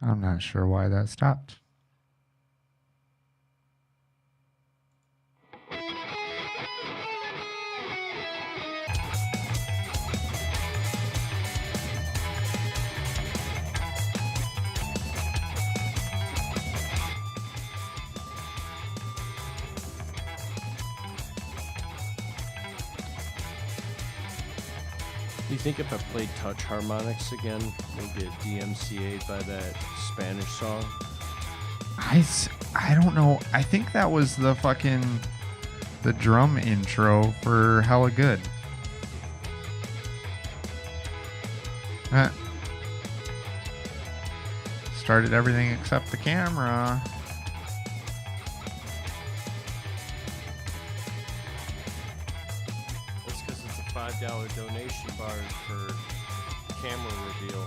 I'm not sure why that stopped. Do you think if I played touch harmonics again, we'll get DMCA'd by that Spanish song? I don't know. I think that was the drum intro for Hella Good. Started everything except the camera. That's because it's a $5 donation bar for camera reveal.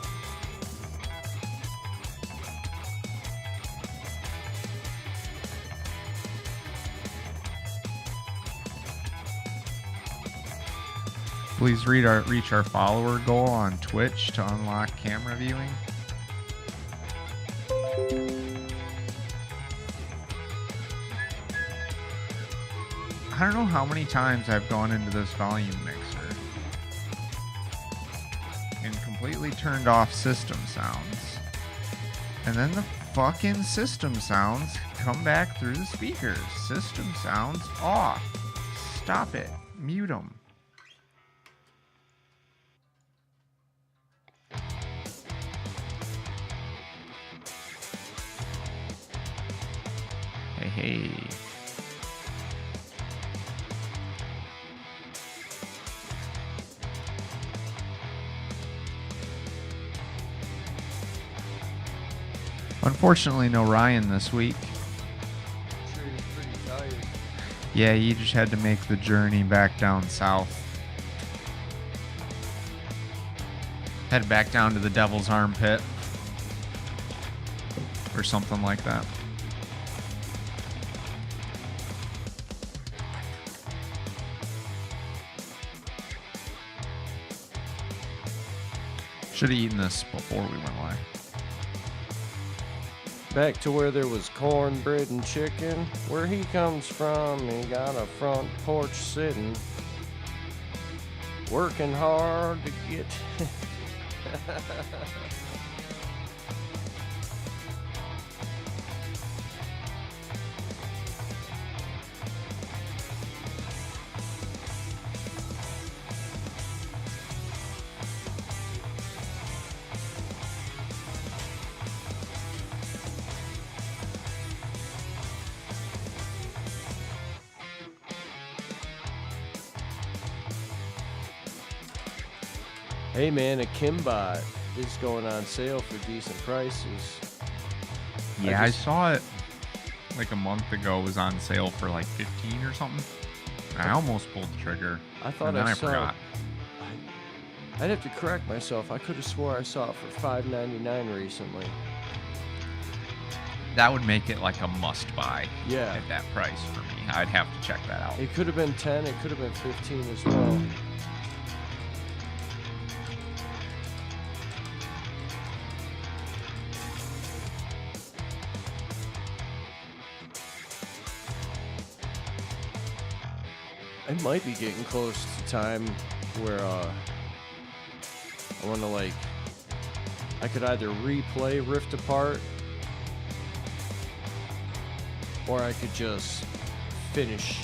Please reach our follower goal on Twitch to unlock camera viewing. I don't know how many times I've gone into this volume mixer and completely turned off system sounds. And then the fucking system sounds come back through the speakers. System sounds off. Stop it. Mute them. Hey. Unfortunately, no Ryan this week. I'm sure he's pretty tired. Yeah, you just had to make the journey back down south. Head back down to the Devil's Armpit. Or something like that. Should have eaten this before we went live. Back to where there was cornbread and chicken. Where he comes from, he got a front porch sitting, working hard to get. Hey man, a Kimbot is going on sale for decent prices. Yeah, I saw it like a month ago. It was on sale for like 15 or something. I almost pulled the trigger. I thought and then I saw forgot. I'd have to correct myself. I could have swore I saw it for $5.99 recently. That would make it like a must buy. Yeah. At that price for me. I'd have to check that out. It could have been 10, it could have been 15 as well. I might be getting close to time where I want to I could either replay Rift Apart or I could just finish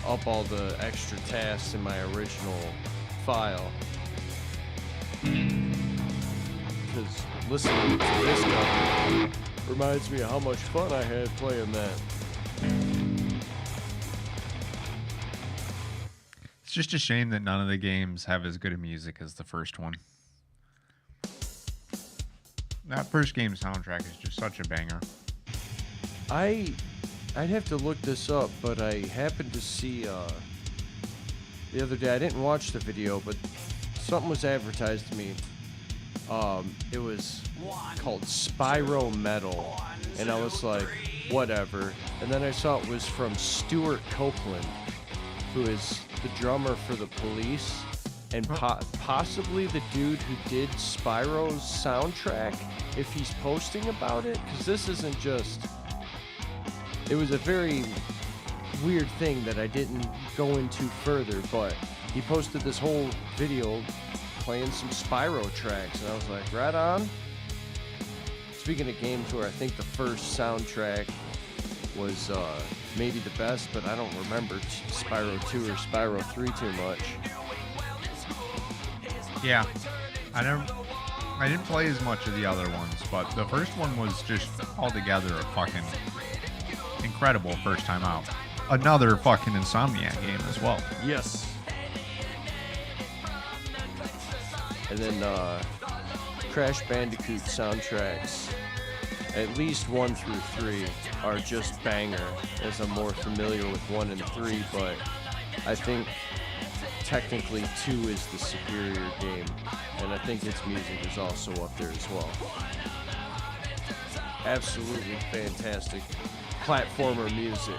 up all the extra tasks in my original file. Because listening to this cover reminds me of how much fun I had playing that. It's just a shame that none of the games have as good a music as the first one. That first game soundtrack is just such a banger. I'd have to look this up, but I happened to see the other day. I didn't watch the video, but something was advertised to me. It was called Spyro Metal, and I was like, whatever. And then I saw it was from Stuart Copeland, who is the drummer for the Police. and possibly the dude who did Spyro's soundtrack, if he's posting about it, because this isn't just... It was a very weird thing that I didn't go into further, but he posted this whole video playing some Spyro tracks, and I was like, right on. Speaking of games where I think the first soundtrack was maybe the best, but I don't remember Spyro 2 or Spyro 3 too much. Yeah, I didn't play as much of the other ones, but the first one was just altogether a fucking incredible first time out. Another fucking Insomniac game as well. Yes. And then Crash Bandicoot soundtracks, at least 1 through 3, are just banger, as I'm more familiar with 1 and 3, but I think technically 2 is the superior game, and I think its music is also up there as well. Absolutely fantastic platformer music.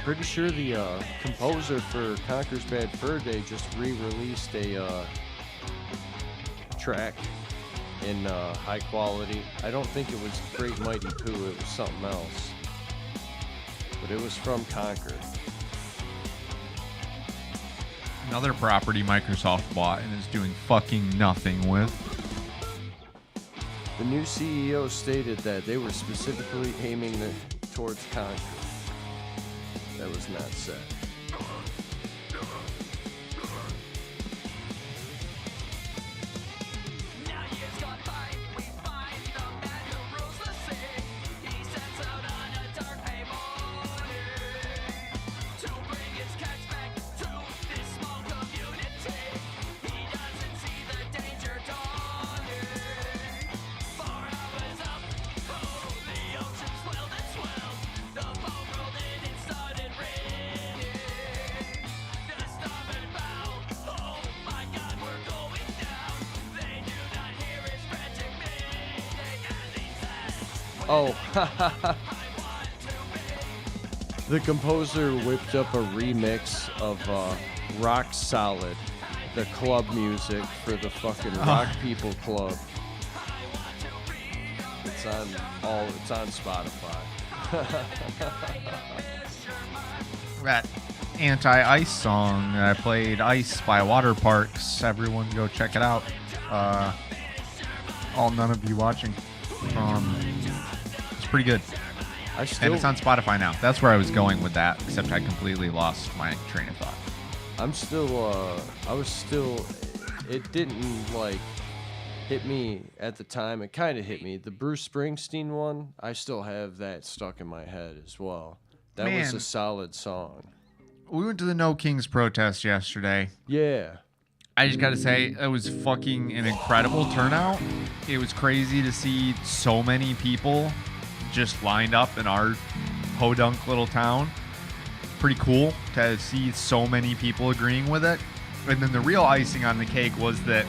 Pretty sure the composer for Conker's Bad Fur Day just re-released a track in high quality. I don't think it was Great Mighty Pooh, it was something else. But it was from Conker. Another property Microsoft bought and is doing fucking nothing with. The new CEO stated that they were specifically aiming towards Conker. That was not said. Oh, the composer whipped up a remix of Rock Solid, the club music for the fucking Rock People Club. It's on Spotify. That anti-ice song that I played, Ice by Water Parks. Everyone go check it out. All none of you watching. It's pretty good. And it's on Spotify now. That's where I was going with that, except I completely lost my train of thought. It didn't like hit me at the time. It kind of hit me. The Bruce Springsteen one, I still have that stuck in my head as well. That was a solid song. We went to the No Kings protest yesterday. Yeah. I just gotta say, it was fucking an incredible turnout. It was crazy to see so many people just lined up in our podunk little town. Pretty cool to see so many people agreeing with it. And then the real icing on the cake was that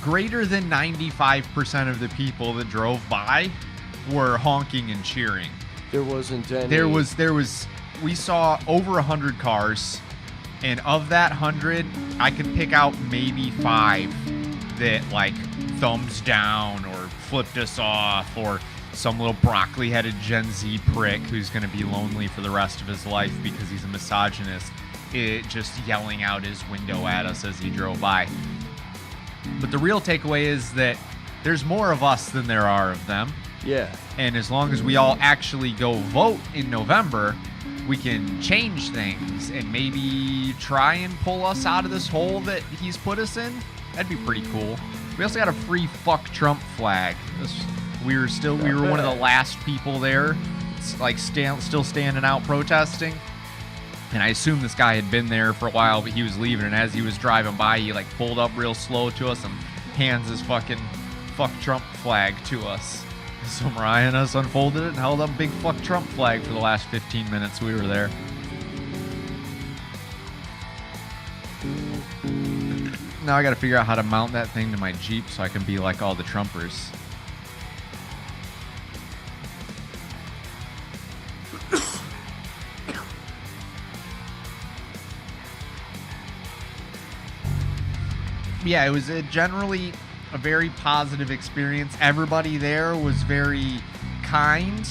greater than 95% of the people that drove by were honking and cheering. There wasn't any. We saw over 100 cars. And of that 100, I could pick out maybe 5 that, like, thumbs down or flipped us off, or some little broccoli-headed Gen Z prick who's going to be lonely for the rest of his life because he's a misogynist, just yelling out his window at us as he drove by. But the real takeaway is that there's more of us than there are of them. Yeah. And as long as we all actually go vote in November, we can change things and maybe try and pull us out of this hole that he's put us in. That'd be pretty cool. We also got a free fuck Trump flag. We were one of the last people there, like still standing out protesting. And I assume this guy had been there for a while, but he was leaving. And as he was driving by, he like pulled up real slow to us and hands his fucking fuck Trump flag to us. So Mariah and us unfolded it and held up a big fuck Trump flag for the last 15 minutes we were there. Now I gotta figure out how to mount that thing to my Jeep so I can be like all the Trumpers. Yeah, it was generally a very positive experience. Everybody there was very kind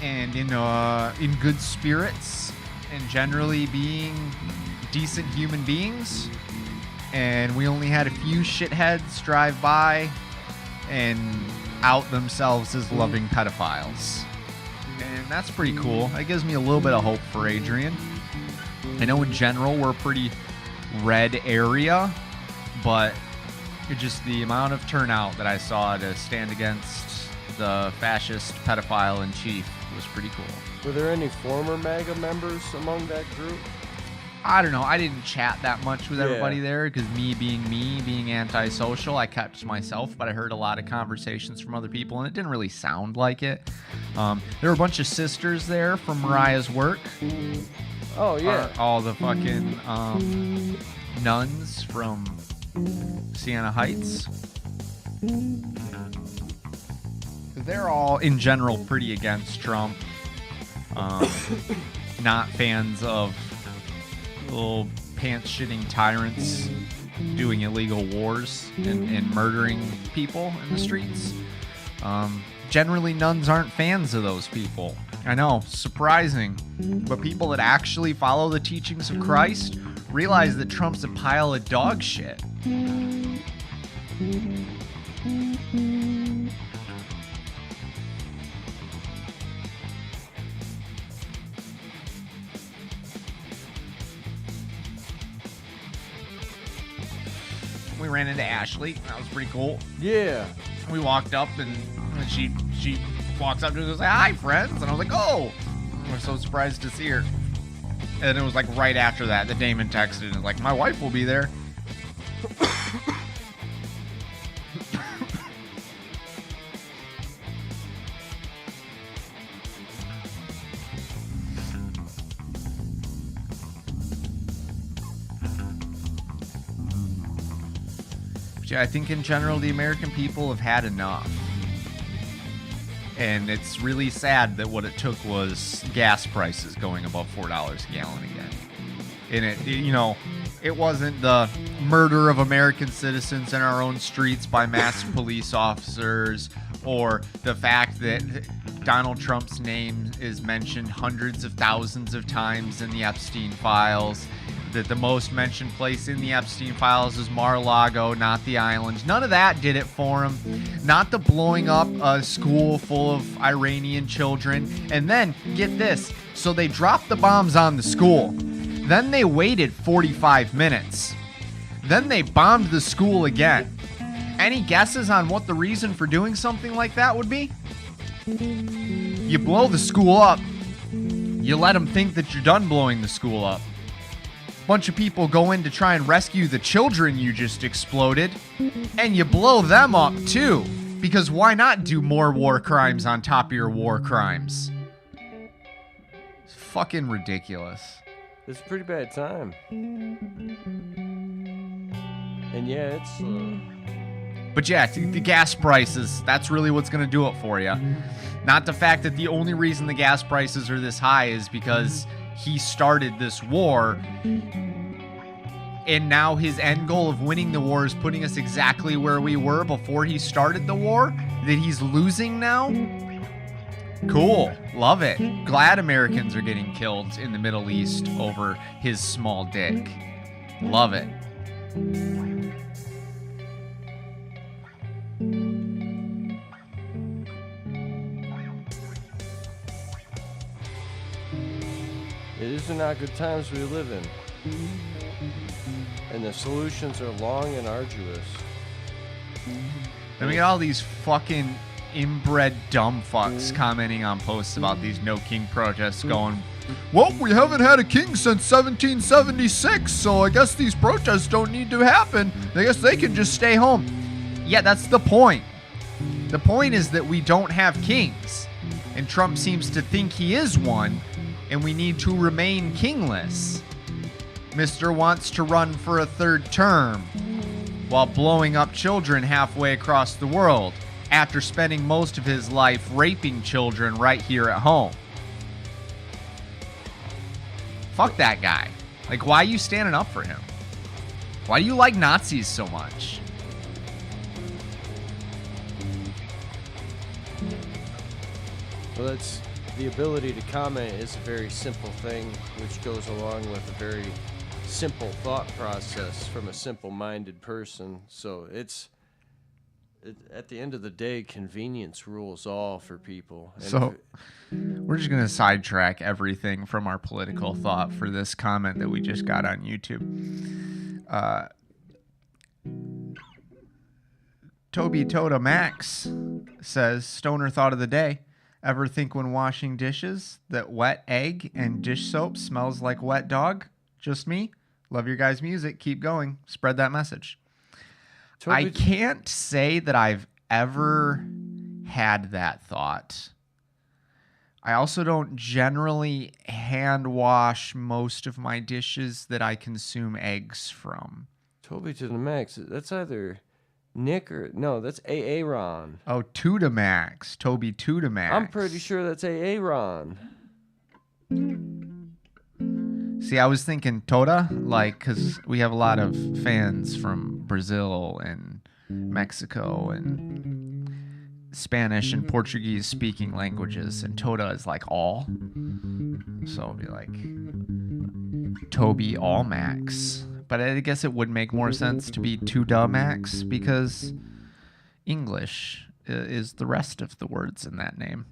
and in good spirits and generally being decent human beings. And we only had a few shitheads drive by and out themselves as loving pedophiles. And that's pretty cool. That gives me a little bit of hope for Adrian. I know in general we're a pretty red area, but just the amount of turnout that I saw to stand against the fascist pedophile in chief was pretty cool. Were there any former MAGA members among that group? I don't know. I didn't chat that much with everybody there because me being antisocial, I kept to myself, but I heard a lot of conversations from other people, and it didn't really sound like it. There were a bunch of sisters there from Mariah's work. Oh, yeah. All the fucking nuns from Siena Heights. They're all, in general, pretty against Trump. Not fans of little pants-shitting tyrants doing illegal wars and murdering people in the streets. Generally, nuns aren't fans of those people. I know, surprising. But people that actually follow the teachings of Christ realize that Trump's a pile of dog shit. We ran into Ashley. That was pretty cool. Yeah. We walked up and she walks up to us and goes, "Hi, friends." And I was like, "Oh." We're so surprised to see her. And it was like right after that Damon texted and was like, "My wife will be there." Yeah, I think in general the American people have had enough. And it's really sad that what it took was gas prices going above $4 a gallon again. And it wasn't the murder of American citizens in our own streets by masked police officers, or the fact that Donald Trump's name is mentioned hundreds of thousands of times in the Epstein files, that the most mentioned place in the Epstein files is Mar-a-Lago, not the island. None of that did it for him. Not the blowing up a school full of Iranian children. And then, get this, so they dropped the bombs on the school. Then they waited 45 minutes. Then they bombed the school again. Any guesses on what the reason for doing something like that would be? You blow the school up. You let them think that you're done blowing the school up. Bunch of people go in to try and rescue the children you just exploded, and you blow them up too, because why not do more war crimes on top of your war crimes? It's fucking ridiculous. It's a pretty bad time. And yeah, it's But yeah, the gas prices, that's really what's going to do it for you. Not the fact that the only reason the gas prices are this high is because he started this war, and now his end goal of winning the war is putting us exactly where we were before he started the war, that he's losing now. Cool. Love it. Glad Americans are getting killed in the Middle East over his small dick. Love it. These are not good times we live in. And the solutions are long and arduous. Then we got all these fucking inbred dumb fucks commenting on posts about these no king protests going, "Well, we haven't had a king since 1776, so I guess these protests don't need to happen. I guess they can just stay home." Yeah, that's the point. The point is that we don't have kings. And Trump seems to think he is one, and we need to remain kingless. Mr. wants to run for a third term while blowing up children halfway across the world after spending most of his life raping children right here at home. Fuck that guy. Like, why are you standing up for him? Why do you like Nazis so much? Well, that's the ability to comment is a very simple thing, which goes along with a very simple thought process from a simple-minded person. So at the end of the day, convenience rules all for people. And So we're just going to sidetrack everything from our political thought for this comment that we just got on YouTube. Toby Toda Max says, Stoner thought of the day. Ever think when washing dishes that wet egg and dish soap smells like wet dog? Just me. Love your guys' music. Keep going. Spread that message. I can't say that I've ever had that thought. I also don't generally hand wash most of my dishes that I consume eggs from. Toby to the max. That's either Nick or... No, that's Aaron. Oh, Tudamax. Toby Tudamax. I'm pretty sure that's Aaron. See, I was thinking Toda, like, because we have a lot of fans from Brazil and Mexico and Spanish and Portuguese speaking languages, and Toda is like all. So it'll be like Toby Allmax. But I guess it would make more sense to be Tudamax because English is the rest of the words in that name.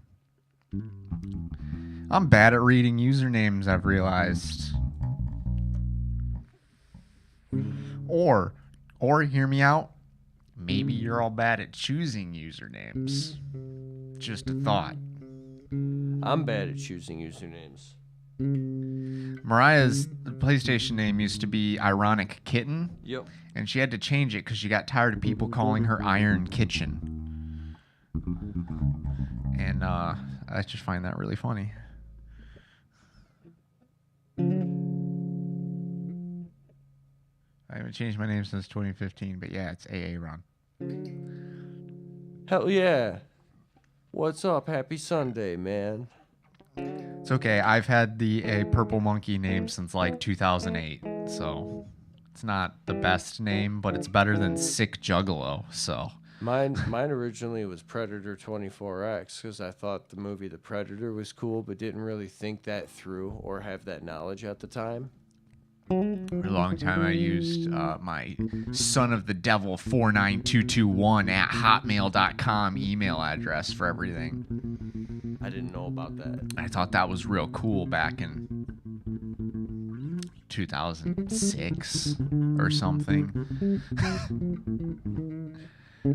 I'm bad at reading usernames, I've realized. Or hear me out, maybe you're all bad at choosing usernames. Just a thought. I'm bad at choosing usernames. Mariah's PlayStation name used to be Ironic Kitten. Yep. And she had to change it because she got tired of people calling her Iron Kitchen. And I just find that really funny. I haven't changed my name since 2015, but yeah, it's Ron. Hell yeah. What's up? Happy Sunday, man. It's okay. I've had the Purple Monkey name since like 2008, so it's not the best name, but it's better than Sick Juggalo, so... Mine originally was Predator 24X because I thought the movie The Predator was cool, but didn't really think that through or have that knowledge at the time. For a long time, I used my son of the devil 49221 at hotmail.com email address for everything. I didn't know about that. I thought that was real cool back in 2006 or something.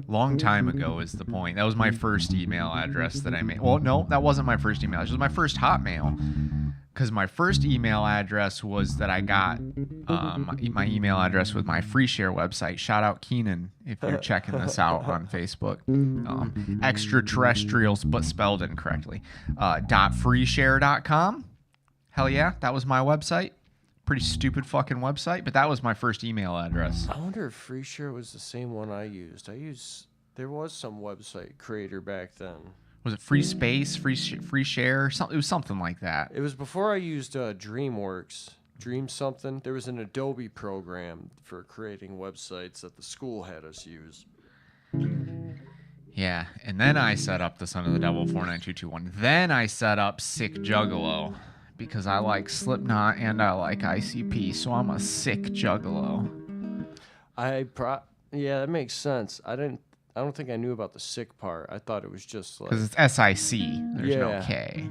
Long time ago is the point. That was my first email address that I made. Well, no, that wasn't my first email. It was my first Hotmail. Because my first email address was that I got my email address with my free share website. Shout out Keenan if you're checking this out on Facebook. Extraterrestrials, but spelled incorrectly. .freeshare.com. Hell yeah, that was my website. Pretty stupid fucking website, but that was my first email address. I wonder if FreeShare was the same one I used. There was some website creator back then. Was it Free Space, Free Share? It was something like that. It was before I used DreamWorks. Dream something. There was an Adobe program for creating websites that the school had us use. Yeah, and then I set up the Son of the Devil 49221. Then I set up Sick Juggalo because I like Slipknot and I like ICP, so I'm a sick Juggalo. Yeah, that makes sense. I don't think I knew about the sick part. I thought it was just like... Because it's SIC. There's no K.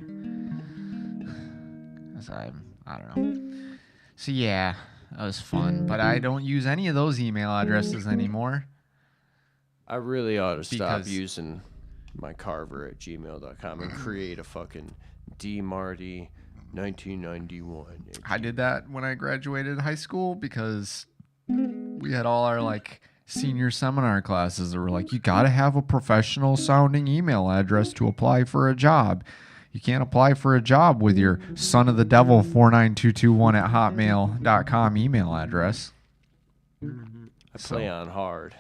I don't know. So yeah, that was fun. But I don't use any of those email addresses anymore. I really ought to stop using my carver@gmail.com and create a fucking DMarty 1991. I did that when I graduated high school because we had all our like... senior seminar classes that were like, you got to have a professional sounding email address to apply for a job. You can't apply for a job with your son of the devil 49221 at hotmail.com email address. I play on hard.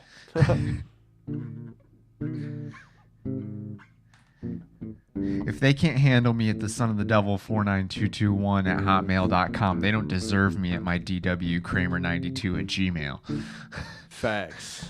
If they can't handle me at the son of the devil 49221 at hotmail.com, they don't deserve me at my DW Kramer 92 at Gmail. Facts.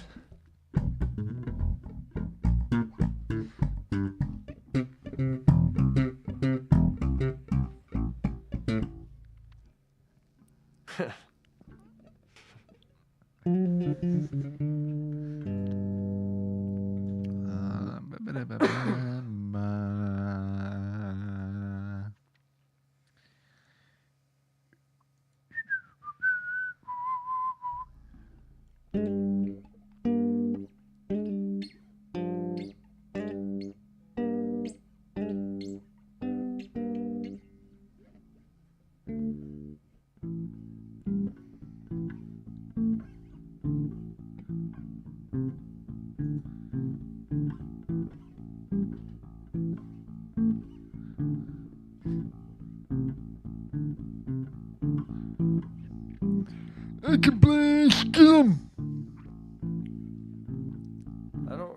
I can play Skim.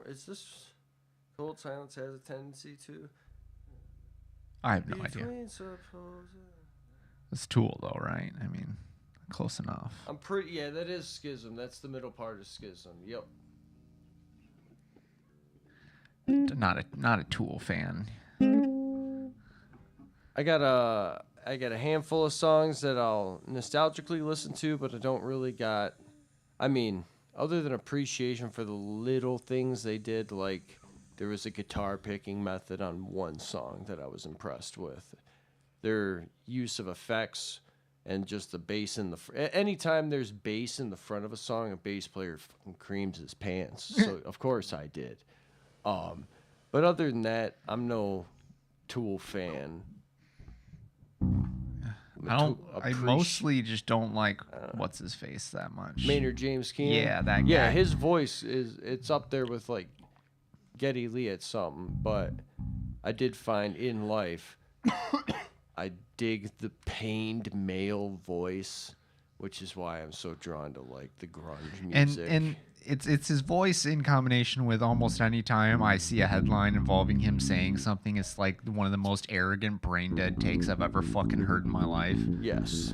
Is this Cold Silence has a tendency to? I have no idea. It's Tool, though, right? I mean, close enough. I'm pretty. Yeah, that is Schism. That's the middle part of Schism. Yep. Not a Tool fan. I got a handful of songs that I'll nostalgically listen to, but I don't really got. I mean, other than appreciation for the little things they did, like there was a guitar picking method on one song that I was impressed with. Their use of effects and just the bass in the anytime there's bass in the front of a song, a bass player fucking creams his pants. So of course I did. But other than that, I'm no Tool fan. I mostly just don't like what's his face that much. Maynard James Keenan. Yeah, that guy. Yeah, his voice it's up there with like Geddy Lee at something, but I did find in life I dig the pained male voice, which is why I'm so drawn to like the grunge music. And it's his voice in combination with almost any time I see a headline involving him saying something, it's like one of the most arrogant, brain dead takes I've ever fucking heard in my life. Yes.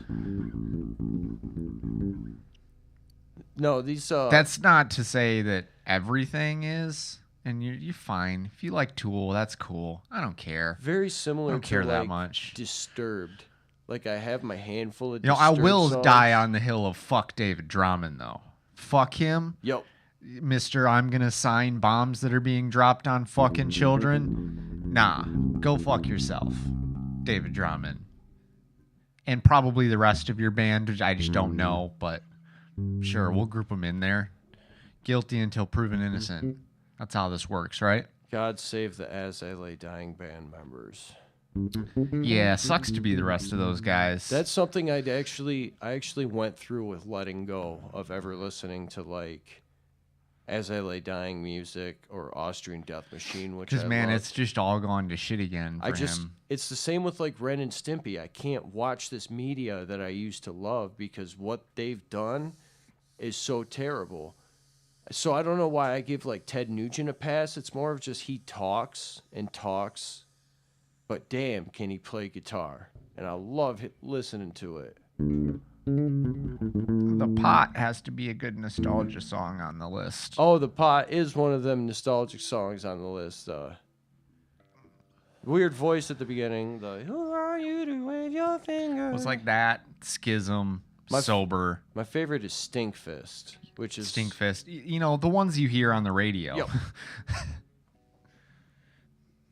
No, these That's not to say that everything is, and you're fine. If you like Tool, that's cool. I don't care. Very similar I don't care to that like much. Disturbed. Like I have my handful of I Disturbed will songs. die on the hill of fuck David Drummond though. Fuck him. Yo. Mr. I'm gonna sign bombs that are being dropped on fucking children. Nah, go fuck yourself, David Drummond. And probably the rest of your band, which I just don't know, but sure, we'll group them in there. Guilty until proven innocent. That's how this works, right? God save the As I Lay Dying band members. Yeah, sucks to be the rest of those guys. That's something I actually went through with letting go of ever listening to like As I Lay Dying music or Austrian Death Machine, which because man, loved. it's just all gone to shit again for him. It's the same with like Ren and Stimpy. I can't watch this media that I used to love because what they've done is so terrible. So I don't know why I give like Ted Nugent a pass. It's more of just he talks and talks. But damn, can he play guitar? And I love listening to it. The Pot has to be a good nostalgia song on the list. Oh, The Pot is one of them nostalgic songs on the list. Weird voice at the beginning. The "Who are you to wave your finger?" It was like that. Schism. Sober. My favorite is Stinkfist, which is Stinkfist. The ones you hear on the radio. Yep.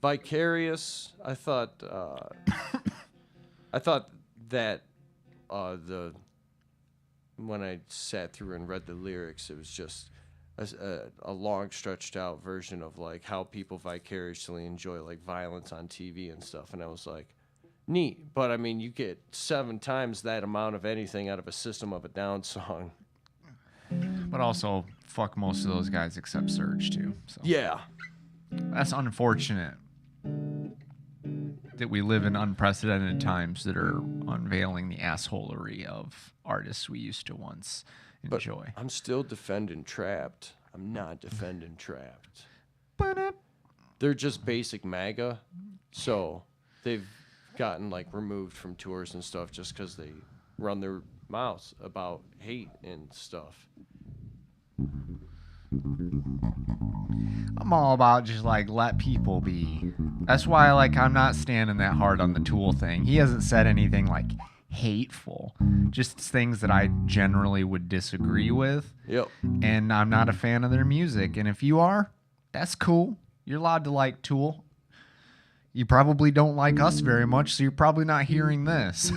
Vicarious. I thought that when I sat through and read the lyrics, it was just a long stretched out version of like how people vicariously enjoy like violence on TV and stuff, and I was like, neat. But I mean, you get 7 times that amount of anything out of a System of a Down song. But also, fuck most of those guys except Surge too. So. Yeah, that's unfortunate. That we live in unprecedented times that are unveiling the assholery of artists we used to once enjoy. But I'm still defending Trapped. I'm not defending Trapped. they're just basic MAGA, so they've gotten like removed from tours and stuff just because they run their mouths about hate and stuff. I'm all about just like let people be. That's why like I'm not standing that hard on the Tool thing. He hasn't said anything like hateful, just things that I generally would disagree with. Yep. And I'm not a fan of their music. And if you are, that's cool. You're allowed to like Tool. You probably don't like us very much, so you're probably not hearing this.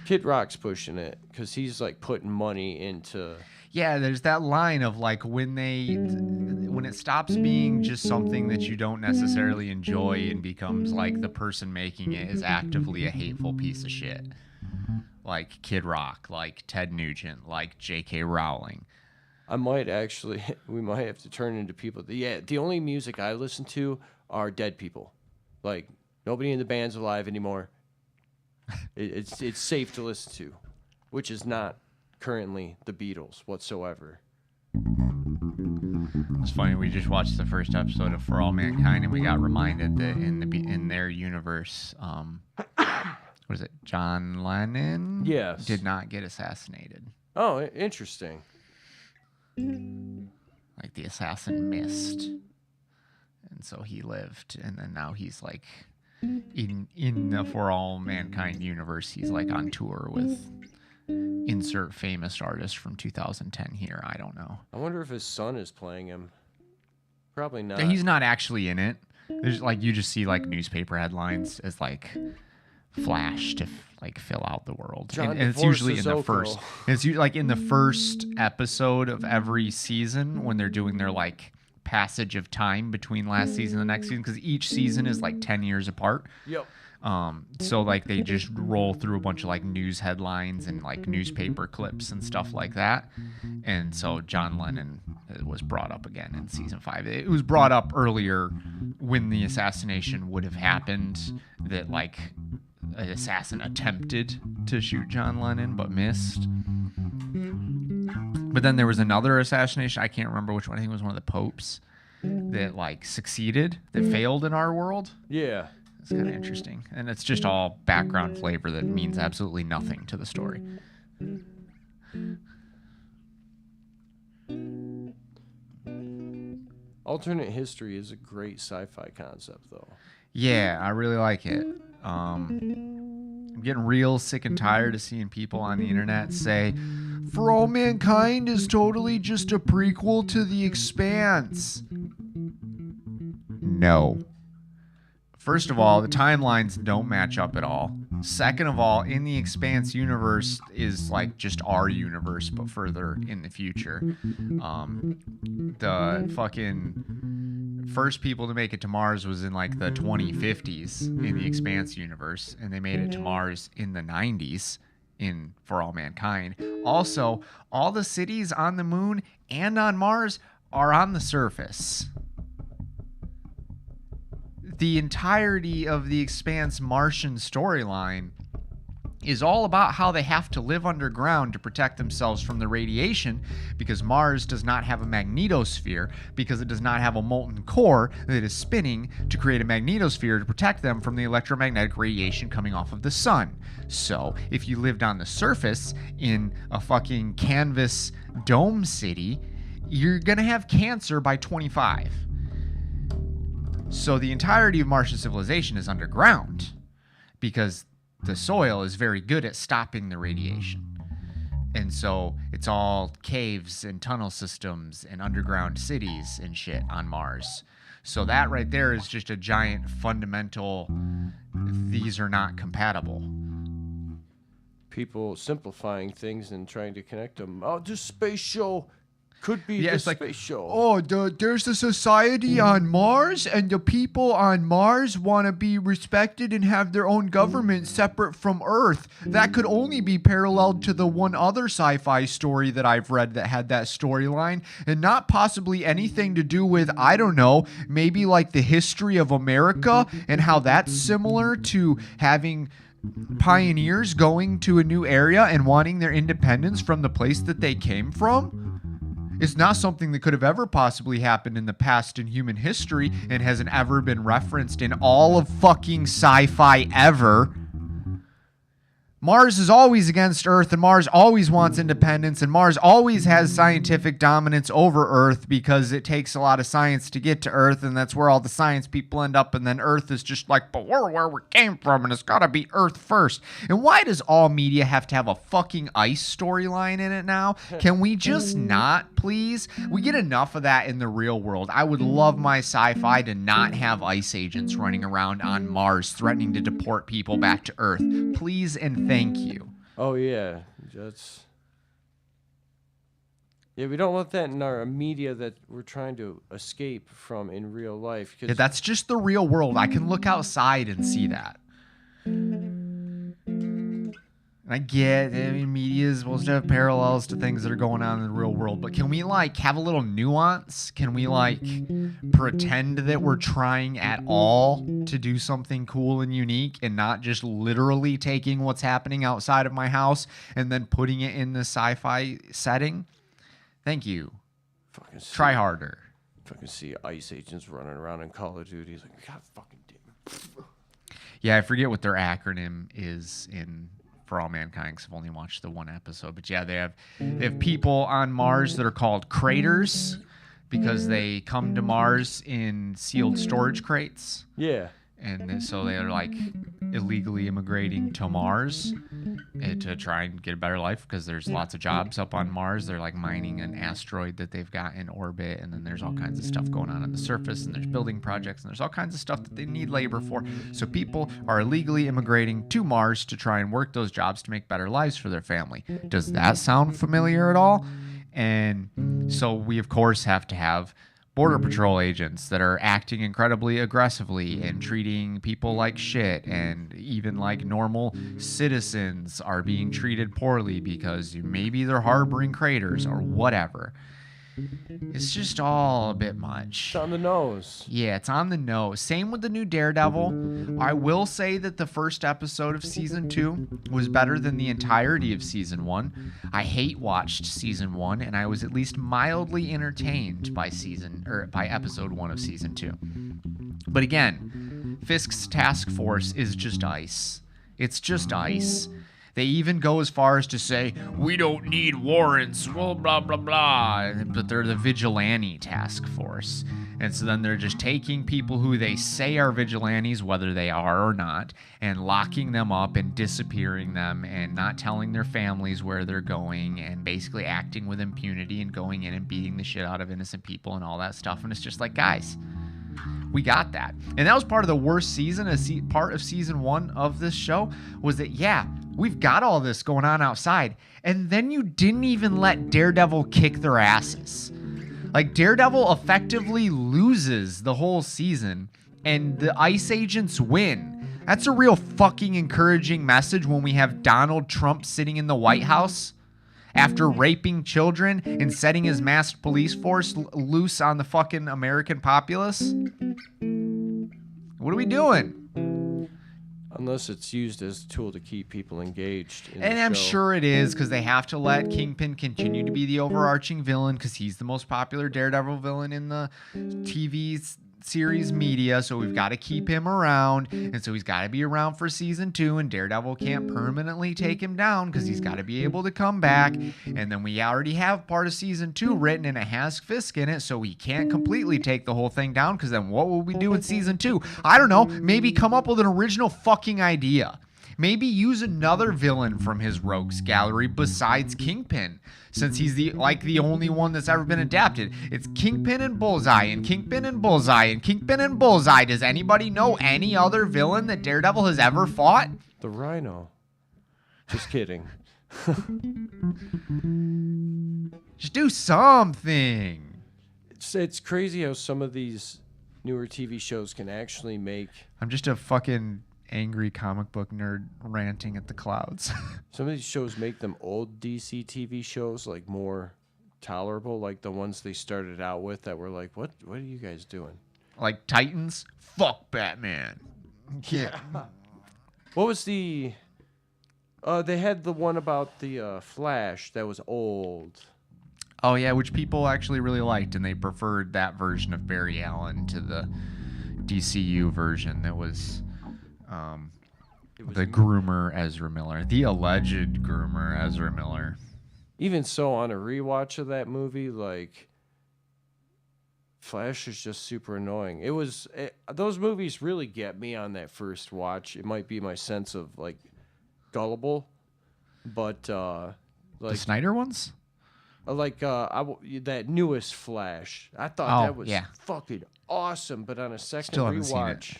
Kid Rock's pushing it because he's like putting money into. Yeah, there's that line of like when it stops being just something that you don't necessarily enjoy and becomes like the person making it is actively a hateful piece of shit. Like Kid Rock, like Ted Nugent, like J.K. Rowling. We might have to turn into people. The only music I listen to are dead people. Like, nobody in the band's alive anymore. It's safe to listen to, which is not currently the Beatles whatsoever. It's funny, we just watched the first episode of For All Mankind, and we got reminded that in their universe, what is it, John Lennon? Yes. Did not get assassinated. Oh, interesting. Like the assassin missed. And so he lived, and then now he's like in the For All Mankind universe, he's like on tour with insert famous artist from 2010 here. I don't know. I wonder if his son is playing him. Probably not. He's not actually in it. There's like you just see like newspaper headlines as like flash to like fill out the world, and it's usually in the first. It's like in the first episode of every season when they're doing their like passage of time between last season and the next season, because each season is like 10 years apart. Yep. So like they just roll through a bunch of like news headlines and like newspaper clips and stuff like that. And so John Lennon was brought up again in season 5. It was brought up earlier when the assassination would have happened, that like an assassin attempted to shoot John Lennon but missed. But then there was another assassination. I can't remember which one. I think it was one of the popes that like succeeded, that failed in our world. Yeah. It's kind of interesting. And it's just all background flavor that means absolutely nothing to the story. Alternate history is a great sci-fi concept, though. Yeah, I really like it. I'm getting real sick and tired of seeing people on the internet say, For All Mankind is totally just a prequel to The Expanse. No. First of all, the timelines don't match up at all. Second of all, in the Expanse universe is like just our universe, but further in the future. The fucking first people to make it to Mars was in like the 2050s in the Expanse universe, and they made it to Mars in the 90s in For All Mankind. Also, all the cities on the moon and on Mars are on the surface. The entirety of the Expanse Martian storyline is all about how they have to live underground to protect themselves from the radiation, because Mars does not have a magnetosphere, because it does not have a molten core that is spinning to create a magnetosphere to protect them from the electromagnetic radiation coming off of the sun. So, if you lived on the surface in a fucking canvas dome city, you're gonna have cancer by 25. So the entirety of Martian civilization is underground because the soil is very good at stopping the radiation. And so it's all caves and tunnel systems and underground cities and shit on Mars. So that right there is just a giant fundamental, these are not compatible. People simplifying things and trying to connect them. Oh, this space show could be the space show. Oh, there's a society on Mars, and the people on Mars want to be respected and have their own government separate from Earth. That could only be paralleled to the one other sci-fi story that I've read that had that storyline, and not possibly anything to do with, I don't know, maybe like the history of America and how that's similar to having pioneers going to a new area and wanting their independence from the place that they came from. It's not something that could have ever possibly happened in the past in human history and hasn't ever been referenced in all of fucking sci-fi ever. Mars is always against Earth, and Mars always wants independence, and Mars always has scientific dominance over Earth because it takes a lot of science to get to Earth, and that's where all the science people end up, and then Earth is just like, but we're where we came from, and it's gotta be Earth first. And why does all media have to have a fucking ice storyline in it now? Can we just not, please? We get enough of that in the real world. I would love my sci-fi to not have ice agents running around on Mars threatening to deport people back to Earth. Please and thank you. Oh yeah, we don't want that in our media that we're trying to escape from in real life. Yeah, that's just the real world. I can look outside and see that. I get, I mean, media is supposed to have parallels to things that are going on in the real world, but can we like have a little nuance? Can we like pretend that we're trying at all to do something cool and unique and not just literally taking what's happening outside of my house and then putting it in the sci-fi setting? Thank you. Try harder. Fucking see ice agents running around in Call of Duty. He's like, God fucking damn it. Yeah, I forget what their acronym is in For All Mankind, because I've only watched the one episode. But yeah, they have people on Mars that are called craters because they come to Mars in sealed storage crates. Yeah. And so they're like illegally immigrating to Mars to try and get a better life because there's lots of jobs up on Mars. They're like mining an asteroid that they've got in orbit, and then there's all kinds of stuff going on the surface, and there's building projects, and there's all kinds of stuff that they need labor for. So people are illegally immigrating to Mars to try and work those jobs to make better lives for their family. Does that sound familiar at all? And so we, of course, have to have Border Patrol agents that are acting incredibly aggressively and treating people like shit, and even like normal citizens are being treated poorly because maybe they're harboring craters or whatever. It's just all a bit much. It's on the nose. Yeah, it's on the nose. Same with the new Daredevil. I will say that the first episode of season 2 was better than the entirety of season 1. I hate watched season 1, and I was at least mildly entertained by episode 1 of season 2. But again, Fisk's task force is just ice. It's just ice. They even go as far as to say, we don't need warrants, well, blah, blah, blah. But they're the vigilante task force. And so then they're just taking people who they say are vigilantes, whether they are or not, and locking them up and disappearing them and not telling their families where they're going and basically acting with impunity and going in and beating the shit out of innocent people and all that stuff. And it's just like, guys, we got that. And that was part of the worst season. Part of season 1 of this show was that, yeah, we've got all this going on outside. And then you didn't even let Daredevil kick their asses. Like, Daredevil effectively loses the whole season and the ICE agents win. That's a real fucking encouraging message when we have Donald Trump sitting in the White House after raping children and setting his masked police force loose on the fucking American populace. What are we doing? Unless it's used as a tool to keep people engaged in And the I'm show. sure it is, because they have to let Kingpin continue to be the overarching villain, because he's the most popular Daredevil villain in the TV series media, so we've got to keep him around, and so he's got to be around for season 2, and Daredevil can't permanently take him down because he's got to be able to come back. And then we already have part of season 2 written and it has Fisk in it, so we can't completely take the whole thing down, because then what will we do with season 2? I don't know, maybe come up with an original fucking idea. Maybe use another villain from his rogues gallery besides Kingpin, since he's the only one that's ever been adapted. It's Kingpin and Bullseye, and Kingpin and Bullseye, and Kingpin and Bullseye. Does anybody know any other villain that Daredevil has ever fought? The Rhino. Just kidding. Just do something. It's crazy how some of these newer TV shows can actually make... I'm just a fucking angry comic book nerd ranting at the clouds. Some of these shows make them old DC TV shows like more tolerable, like the ones they started out with that were like, what are you guys doing? Like Titans? Fuck Batman. Yeah. What was the... they had the one about the Flash that was old. Oh yeah, which people actually really liked, and they preferred that version of Barry Allen to the DCU version that was It was the groomer Ezra Miller, the alleged groomer Ezra Miller. even so on a rewatch of that movie, like Flash is just super annoying. Those movies really get me on that first watch. It might be my sense of like gullible, but The like Snyder ones? that newest Flash, I thought Oh, that was yeah. fucking awesome. But on a Still haven't seen it.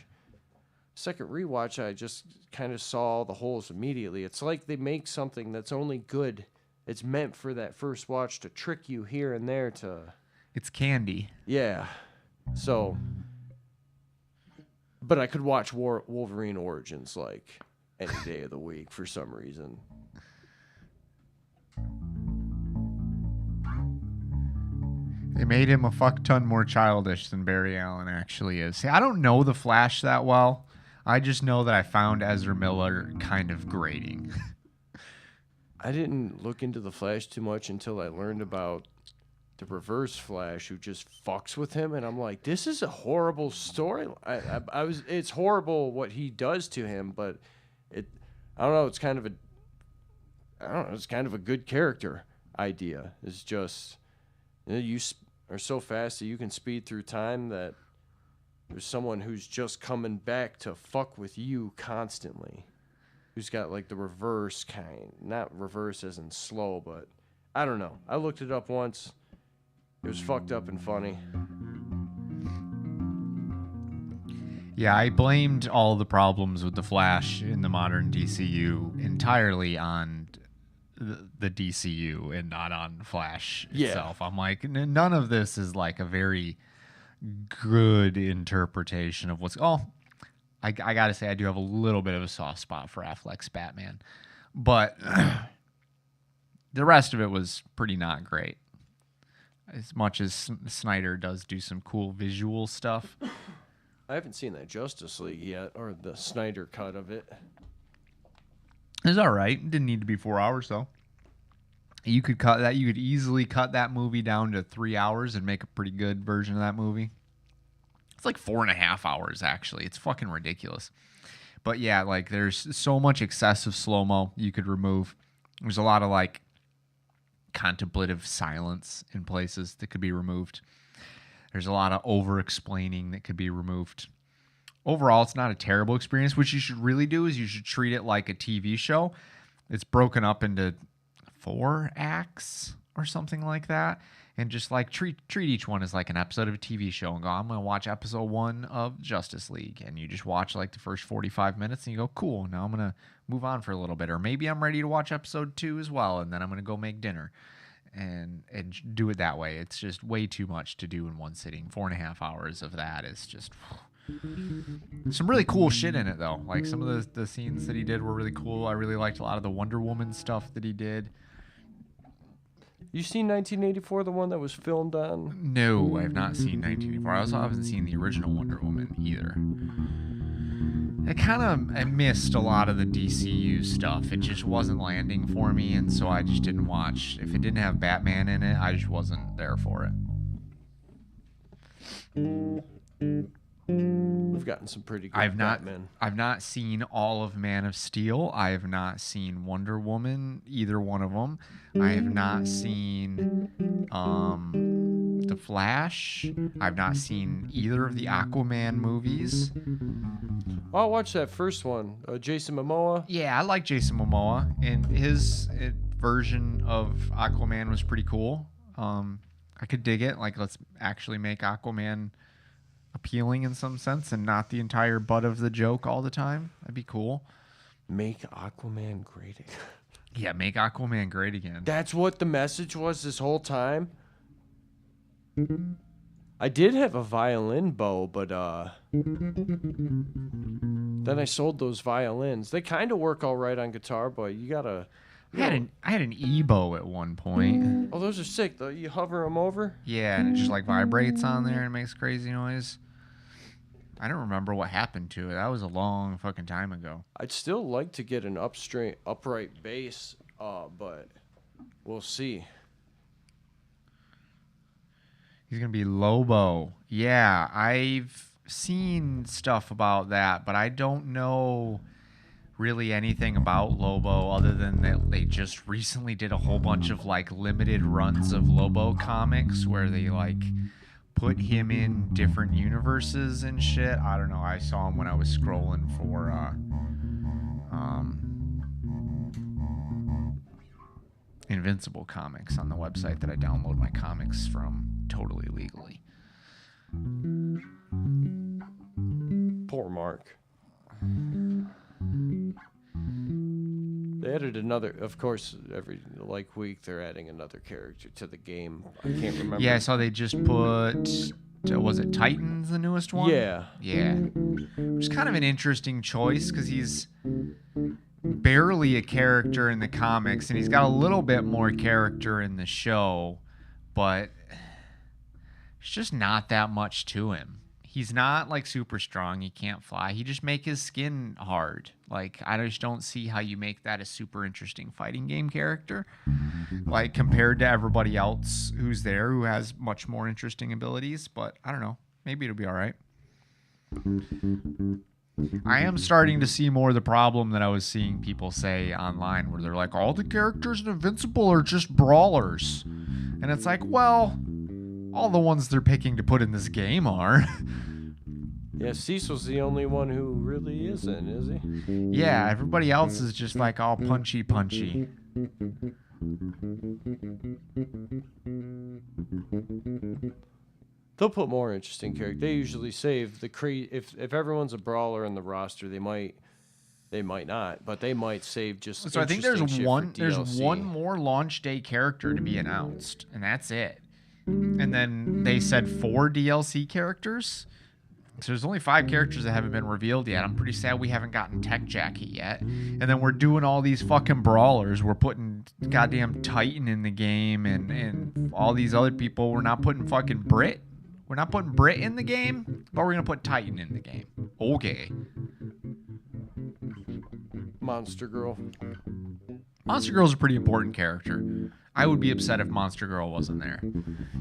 second rewatch, I just kind of saw all the holes immediately. It's like they make something that's only good. It's meant for that first watch to trick you here and there to. It's candy. Yeah. So, but I could watch Wolverine Origins like any day of the week for some reason. They made him a fuck ton more childish than Barry Allen actually is. See, I don't know the Flash that well. I just know that I found Ezra Miller kind of grating. I didn't look into the Flash too much until I learned about the Reverse Flash, who just fucks with him, and I'm like, this is a horrible story. It's horrible what he does to him, but I don't know. It's kind of a good character idea. It's just you are so fast that you can speed through time that there's someone who's just coming back to fuck with you constantly. Who's got like the reverse kind. Not reverse as in slow, but I don't know. I looked it up once. It was fucked up and funny. Yeah, I blamed all the problems with the Flash in the modern DCU entirely on the DCU and not on Flash itself. I'm like, none of this is like a very good interpretation of what's. Oh, I gotta say, I do have a little bit of a soft spot for Affleck's Batman, but the rest of it was pretty not great. As much as Snyder does do some cool visual stuff. I haven't seen that Justice League yet, or the Snyder cut of it. It's all right. It didn't need to be 4 hours though. You could cut that. You could easily cut that movie down to 3 hours and make a pretty good version of that movie. It's like 4.5 hours actually. It's fucking ridiculous. But yeah, like there's so much excessive slow-mo you could remove. There's a lot of like contemplative silence in places that could be removed. There's a lot of over-explaining that could be removed. Overall, it's not a terrible experience. What you should really do is you should treat it like a TV show. It's broken up into 4 acts or something like that. And just like treat each one as like an episode of a TV show and go, I'm going to watch episode 1 of Justice League. And you just watch like the first 45 minutes and you go, cool, now I'm going to move on for a little bit. Or maybe I'm ready to watch episode 2 as well. And then I'm going to go make dinner and do it that way. It's just way too much to do in one sitting. 4.5 hours of that is just some really cool shit in it though. Like some of the scenes that he did were really cool. I really liked a lot of the Wonder Woman stuff that he did. You seen 1984, the one that was filmed on? No, I have not seen 1984. I also haven't seen the original Wonder Woman either. I missed a lot of the DCU stuff. It just wasn't landing for me, and so I just didn't watch. If it didn't have Batman in it, I just wasn't there for it. We've gotten some pretty good Batman. I've not seen all of Man of Steel. I have not seen Wonder Woman, either one of them. I have not seen The Flash. I've not seen either of the Aquaman movies. I'll watch that first one. Jason Momoa. Yeah, I like Jason Momoa, and his version of Aquaman was pretty cool. I could dig it. Like, let's actually make Aquaman appealing in some sense and not the entire butt of the joke all the time. That'd be cool. Make Aquaman great again. Yeah, make Aquaman great again. That's what the message was this whole time. I did have a violin bow, but then I sold those violins. They kind of work all right on guitar, but you gotta. I had an E-bow at one point. Oh, those are sick though. You hover them over. Yeah, and it just like vibrates on there and makes crazy noise. I don't remember what happened to it. That was a long fucking time ago. I'd still like to get an upright bass, but we'll see. He's going to be Lobo. Yeah, I've seen stuff about that, but I don't know really anything about Lobo other than that they just recently did a whole bunch of like limited runs of Lobo comics where they like put him in different universes and shit. I don't know. I saw him when I was scrolling for Invincible comics on the website that I download my comics from totally legally. Poor Mark. They added another, of course, every week they're adding another character to the game. I can't remember. Yeah, I saw they just put, was it Titans, the newest one? Yeah. Yeah. Which is kind of an interesting choice because he's barely a character in the comics and he's got a little bit more character in the show, but it's just not that much to him. He's not like super strong. He can't fly. He just make his skin hard. Like, I just don't see how you make that a super interesting fighting game character. Like, compared to everybody else who's there who has much more interesting abilities. But I don't know. Maybe it'll be all right. I am starting to see more of the problem that I was seeing people say online where they're like, all the characters in Invincible are just brawlers. And it's like, well, all the ones they're picking to put in this game are. Yeah, Cecil's the only one who really isn't, is he? Yeah, everybody else is just like all punchy. They'll put more interesting characters. They usually save the if everyone's a brawler in the roster, they might not, but they might save just. So I think there's one DLC. more launch day character to be announced, and that's it. And then they said 4 DLC characters. So there's only 5 characters that haven't been revealed yet. I'm pretty sad we haven't gotten Tech Jackie yet. And then we're doing all these fucking brawlers. We're putting goddamn Titan in the game and all these other people. We're not putting fucking Brit. We're not putting Brit in the game, but we're going to put Titan in the game. Okay. Monster Girl. Monster Girl's a pretty important character. I would be upset if Monster Girl wasn't there.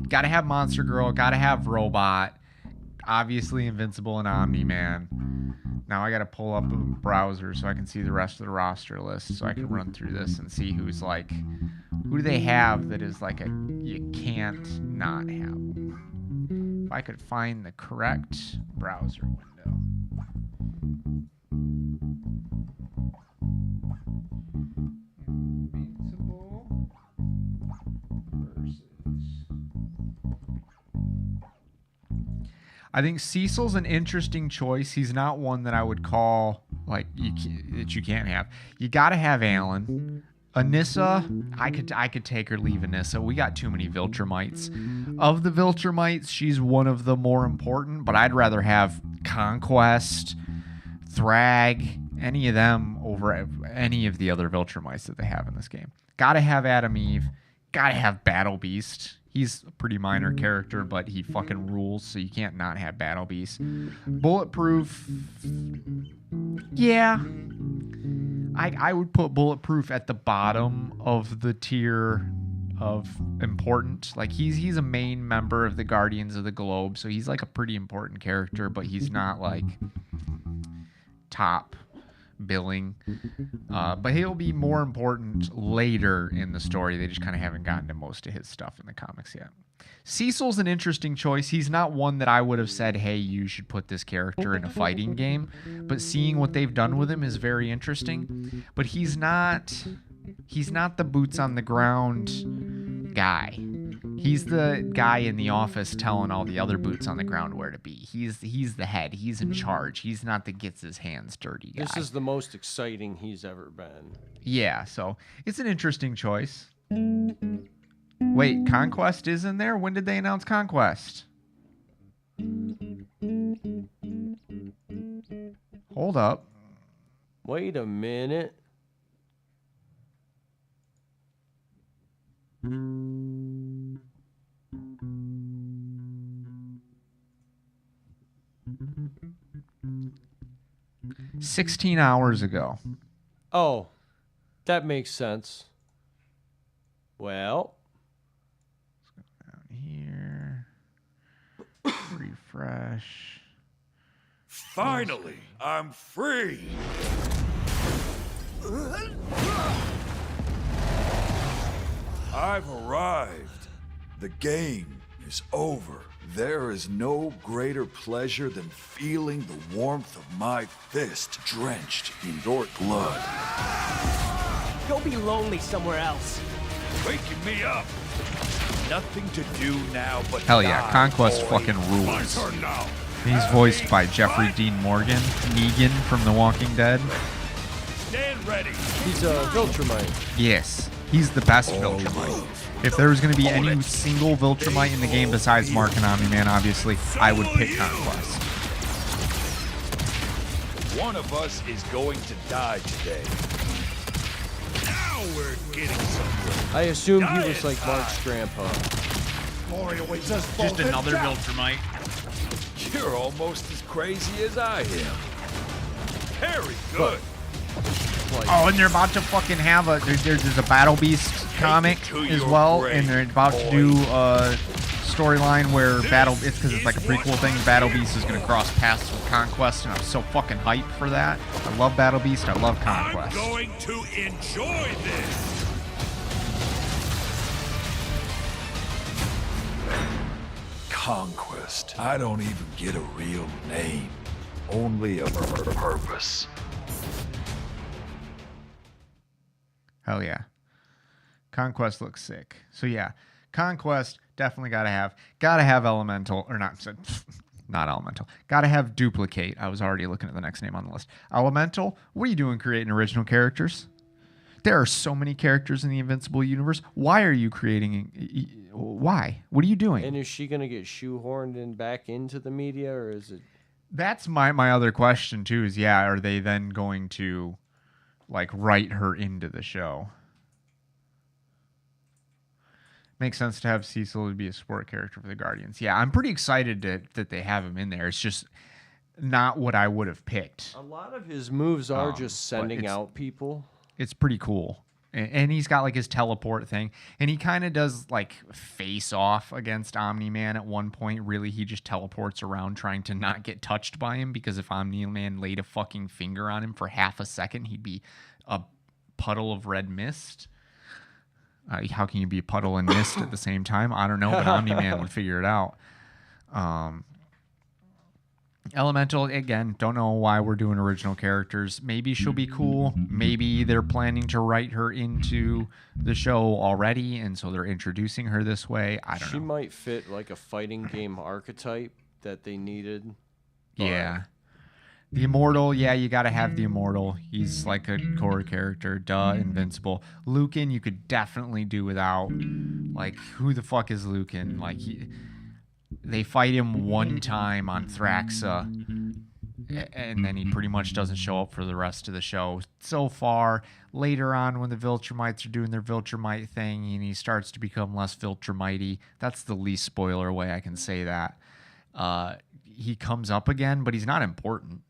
Gotta have Monster Girl. Gotta have Robot. Obviously Invincible and Omni-Man. Now I gotta pull up a browser so I can see the rest of the roster list so I can run through this and see who's like, who do they have that is like a, you can't not have. If I could find the correct browser window. Invincible versus. I think Cecil's an interesting choice. He's not one that I would call like that you can't have. You got to have Alan. Anissa, I could take or leave Anissa. We got too many Viltrumites. Of the Viltrumites, she's one of the more important, but I'd rather have Conquest, Thrag, any of them over any of the other Viltrumites that they have in this game. Gotta have Adam Eve. Gotta have Battle Beast. He's a pretty minor character, but he fucking rules, so you can't not have Battle Beast. Bulletproof. Yeah. I would put Bulletproof at the bottom of the tier of important. Like, he's a main member of the Guardians of the Globe, so he's like a pretty important character, but he's not like top billing. But he'll be more important later in the story. They just kind of haven't gotten to most of his stuff in the comics yet. Cecil's an interesting choice. He's not one that I would have said, hey, you should put this character in a fighting game. But seeing what they've done with him is very interesting. But he's not the boots on the ground guy. He's the guy in the office telling all the other boots on the ground where to be. He's the head. He's in charge. He's not the gets his hands dirty guy. This is the most exciting he's ever been. Yeah, so it's an interesting choice. Wait, Conquest is in there? When did they announce Conquest? Hold up. Wait a minute. $16 hours ago. Oh, that makes sense. Well, Down here. Refresh. Finally, I'm free. I've arrived. The game is over. There is no greater pleasure than feeling the warmth of my fist drenched in your blood. Go be lonely somewhere else. Waking me up. Nothing to do now but Hell yeah, die, Conquest boy. fucking My rules. turn now. He's voiced by Jeffrey Dean Morgan, Negan from The Walking Dead. Stand ready. He's a Viltrumite. Yes, he's the best Viltrumite. If there was going to be any single Viltrumite in the game besides Mark and Omni-Man, obviously, I would pick Conquest. One of us is going to die today. Now we're getting somewhere. I assumed he was like Mark's grandpa. Just another Viltrumite. You're almost as crazy as I am. Very good. Like, Oh, and they're about to fucking have there's a Battle Beast comic to as your well, grave, and they're about to do a storyline where it's because it's like a prequel thing. Battle Beast is going to cross paths with Conquest, and I'm so fucking hyped for that. I love Battle Beast. I love Conquest. I'm going to enjoy this. Conquest. I don't even get a real name. Only a purpose. Hell yeah. Conquest looks sick. So yeah, Conquest definitely gotta have Elemental, or not Elemental. Gotta have Duplicate. I was already looking at the next name on the list. Elemental, what are you doing creating original characters? There are so many characters in the Invincible universe. Why are you creating? Why? What are you doing? and is she gonna get shoehorned in back into the media, or is it? That's my other question too. Is are they then going to like write her into the show? Makes sense to have Cecil to be a support character for the Guardians. Yeah, I'm pretty excited that they have him in there. It's just not what I would have picked. A lot of his moves are just but sending it's- out people. It's pretty cool. And he's got like his teleport thing. And he kind of does like face off against Omni-Man at one point. Really, he just teleports around trying to not get touched by him, because if Omni-Man laid a fucking finger on him for half a second, he'd be a puddle of red mist. How can you be a puddle and mist at the same time? I don't know, but Omni-Man would figure it out. Elemental, again, don't know why we're doing original characters. Maybe she'll be cool. Maybe they're planning to write her into the show already, and so they're introducing her this way. I don't She know. might fit like a fighting game archetype that they needed. Yeah. The Immortal, yeah, you got to have the Immortal. He's like a core character. Duh, Invincible. Lucan, you could definitely do without. Like, who the fuck is Lucan? Like, they fight him one time on Thraxa, and then he pretty much doesn't show up for the rest of the show. So far, later on when the Viltrumites are doing their Viltrumite thing and he starts to become less Viltrumite-y, that's the least spoiler way I can say that. He comes up again, but he's not important.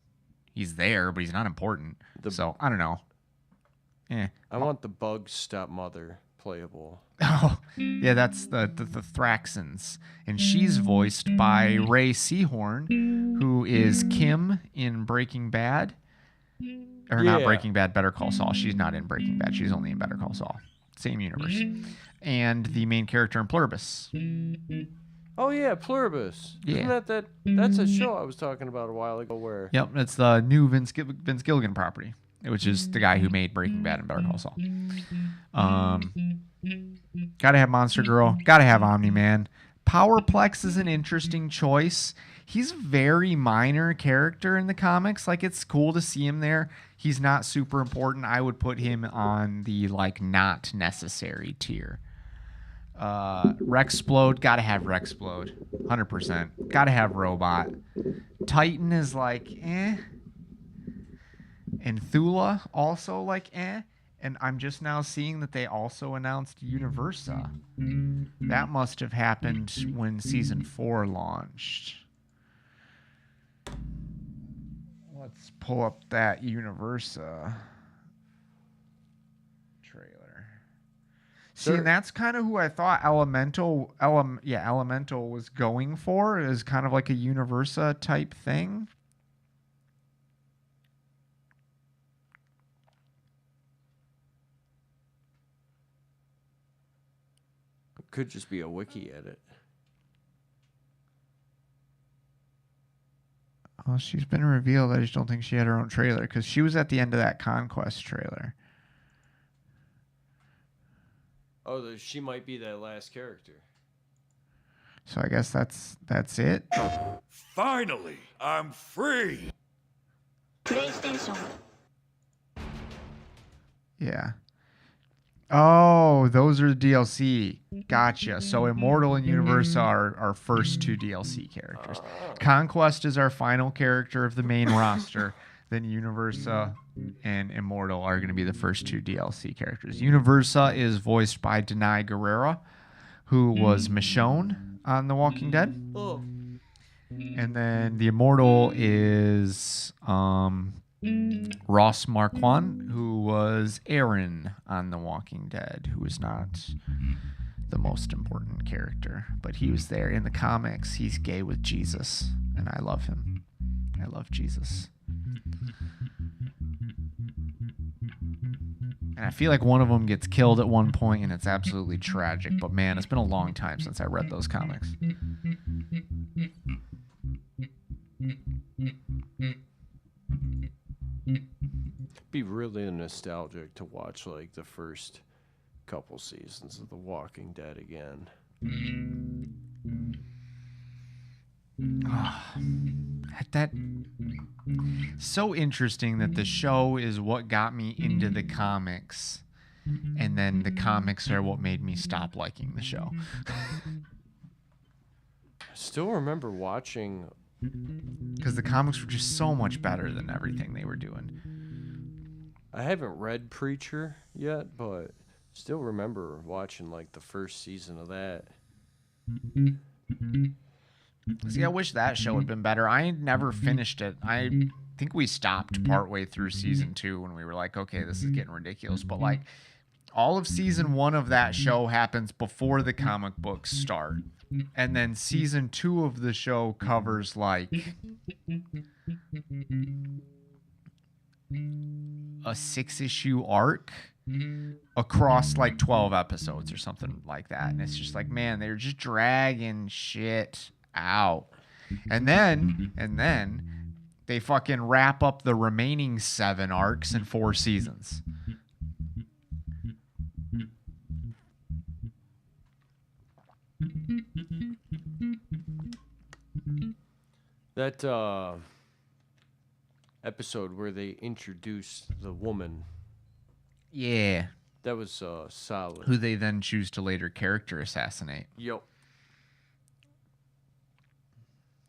He's there, but he's not important. So, I don't know. I want the Bug stepmother playable. Oh, yeah, that's the Thraxans. And she's voiced by Ray Seahorn, who is Kim in Breaking Bad. Or not Yeah. Breaking Bad, Better Call Saul. She's not in Breaking Bad. She's only in Better Call Saul. Same universe. And the main character in Pluribus. Oh yeah, Pluribus. Yeah. Isn't that's a show I was talking about a while ago where Yep, it's the new Vince Gilligan property, which is the guy who made Breaking Bad and Better Call Saul. Gotta have Monster Girl. Gotta have Omni-Man. Powerplex is an interesting choice. He's a very minor character in the comics. Like, it's cool to see him there. He's not super important. I would put him on the, like, not necessary tier. Rexplode. Gotta have Rexplode. 100%. Gotta have Robot. Titan is like, eh. And Thula also like, eh. And I'm just now seeing that they also announced Universa. That must have happened when Season 4 launched. Let's pull up that Universa trailer. See, and that's kind of who I thought Elemental was going for, is kind of like a Universa type thing. It could just be a wiki edit. Well, she's been revealed. I just don't think she had her own trailer because she was at the end of that Conquest trailer. Oh, she might be that last character. So I guess that's it. Finally, I'm free. PlayStation. Yeah. Oh, those are the DLC. Gotcha. So Immortal and Universa are our first two DLC characters. Conquest is our final character of the main roster. Then Universa and Immortal are going to be the first two DLC characters. Universa is voiced by Denai Guerrera, who was Michonne on The Walking Dead. Oh. And then the Immortal is Ross Marquand, who was Aaron on The Walking Dead, who is not the most important character, but he was there in the comics. He's gay with Jesus, and I love him. I love Jesus. And I feel like one of them gets killed at one point, and it's absolutely tragic. But man, it's been a long time since I read those comics. Be really nostalgic to watch like the first couple seasons of The Walking Dead again. That so interesting that the show is what got me into the comics, and then the comics are what made me stop liking the show. I still remember watching, Because the comics were just so much better than everything they were doing. I haven't read Preacher yet, but still remember watching like the first season of that. See, I wish that show had been better. I never finished it. I think we stopped partway through season 2 when we were like, okay, this is getting ridiculous. But like, all of season 1 of that show happens before the comic books start. And then season 2 of the show covers like a 6-issue arc across like 12 episodes or something like that. And it's just like, man, they're just dragging shit out. And then they fucking wrap up the remaining 7 arcs in 4 seasons. That episode where they introduced the woman, Yeah. that was solid. Who they then choose to later character assassinate. Yep.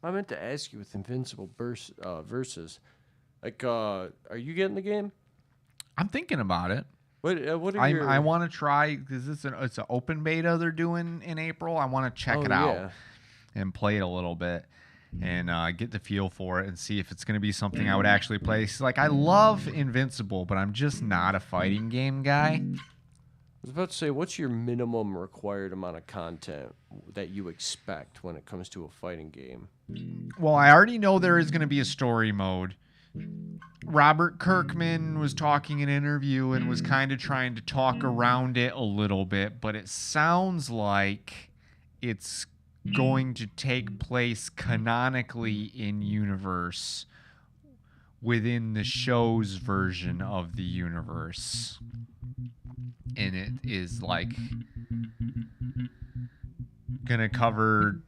I meant to ask you with Invincible versus, like, are you getting the game? I'm thinking about it. What are your... I want to try, because it's an open beta they're doing in April. I want to check it out and play it a little bit and get the feel for it and see if it's going to be something I would actually play. So, like, I love Invincible, but I'm just not a fighting game guy. I was about to say, what's your minimum required amount of content that you expect when it comes to a fighting game? Well, I already know there is going to be a story mode. Robert Kirkman was talking in an interview and was kind of trying to talk around it a little bit, but it sounds like it's going to take place canonically in universe within the show's version of the universe. And it is like gonna cover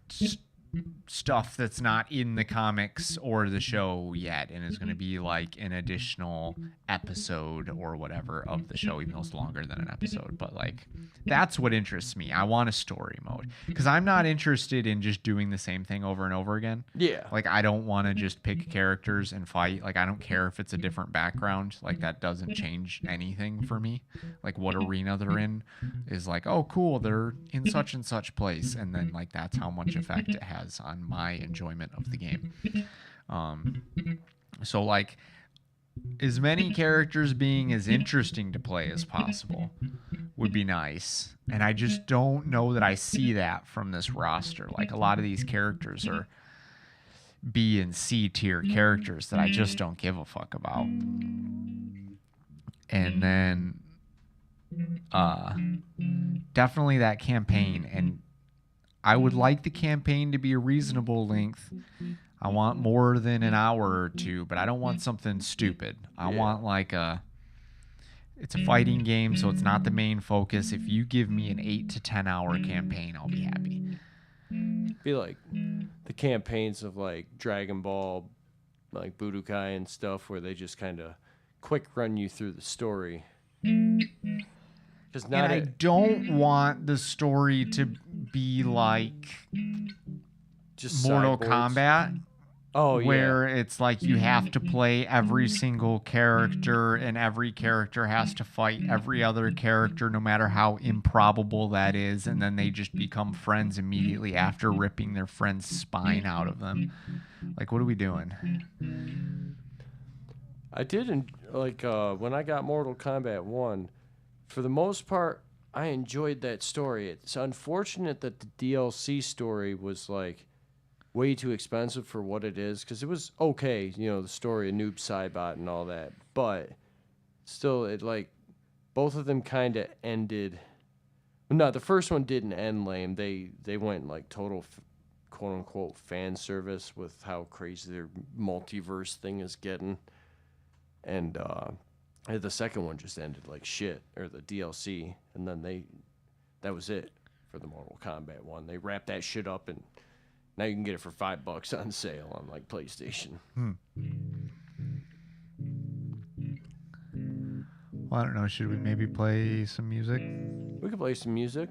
stuff that's not in the comics or the show yet, and is going to be like an additional episode or whatever of the show, even though it's longer than an episode. But like, that's what interests me. I want a story mode, because I'm not interested in just doing the same thing over and over again. Yeah. Like, I don't want to just pick characters and fight. Like, I don't care if it's a different background. Like, that doesn't change anything for me. Like, what arena they're in is like, oh, cool, they're in such and such place. And then, like, that's how much effect it has on my enjoyment of the game. So, like, as many characters being as interesting to play as possible would be nice. And I just don't know that I see that from this roster. Like, a lot of these characters are B and C tier characters that I just don't give a fuck about. And then definitely that campaign. And I would like the campaign to be a reasonable length. I want more than an hour or two, but I don't want something stupid. I want like it's a fighting game, so it's not the main focus. If you give me an 8 to 10 hour campaign, I'll be happy. Be like the campaigns of like Dragon Ball, like Budokai and stuff, where they just kind of quick run you through the story. And I don't want the story to be like just Mortal sideboards. Kombat. Oh, where it's like you have to play every single character and every character has to fight every other character no matter how improbable that is, and then they just become friends immediately after ripping their friend's spine out of them. Like, what are we doing? I didn't like when I got Mortal Kombat 1, for the most part I enjoyed that story. It's unfortunate that the DLC story was like way too expensive for what it is, because it was okay, you know, the story of Noob Saibot and all that, but still, it like both of them kind of ended. No, the first one didn't end lame. They went like total quote unquote fan service with how crazy their multiverse thing is getting, and the second one just ended like shit, or the DLC, and then that was it for the Mortal Kombat one. They wrapped that shit up, and now you can get it for $5 on sale on like PlayStation. Well, I don't know. Should we maybe play some music? We could play some music.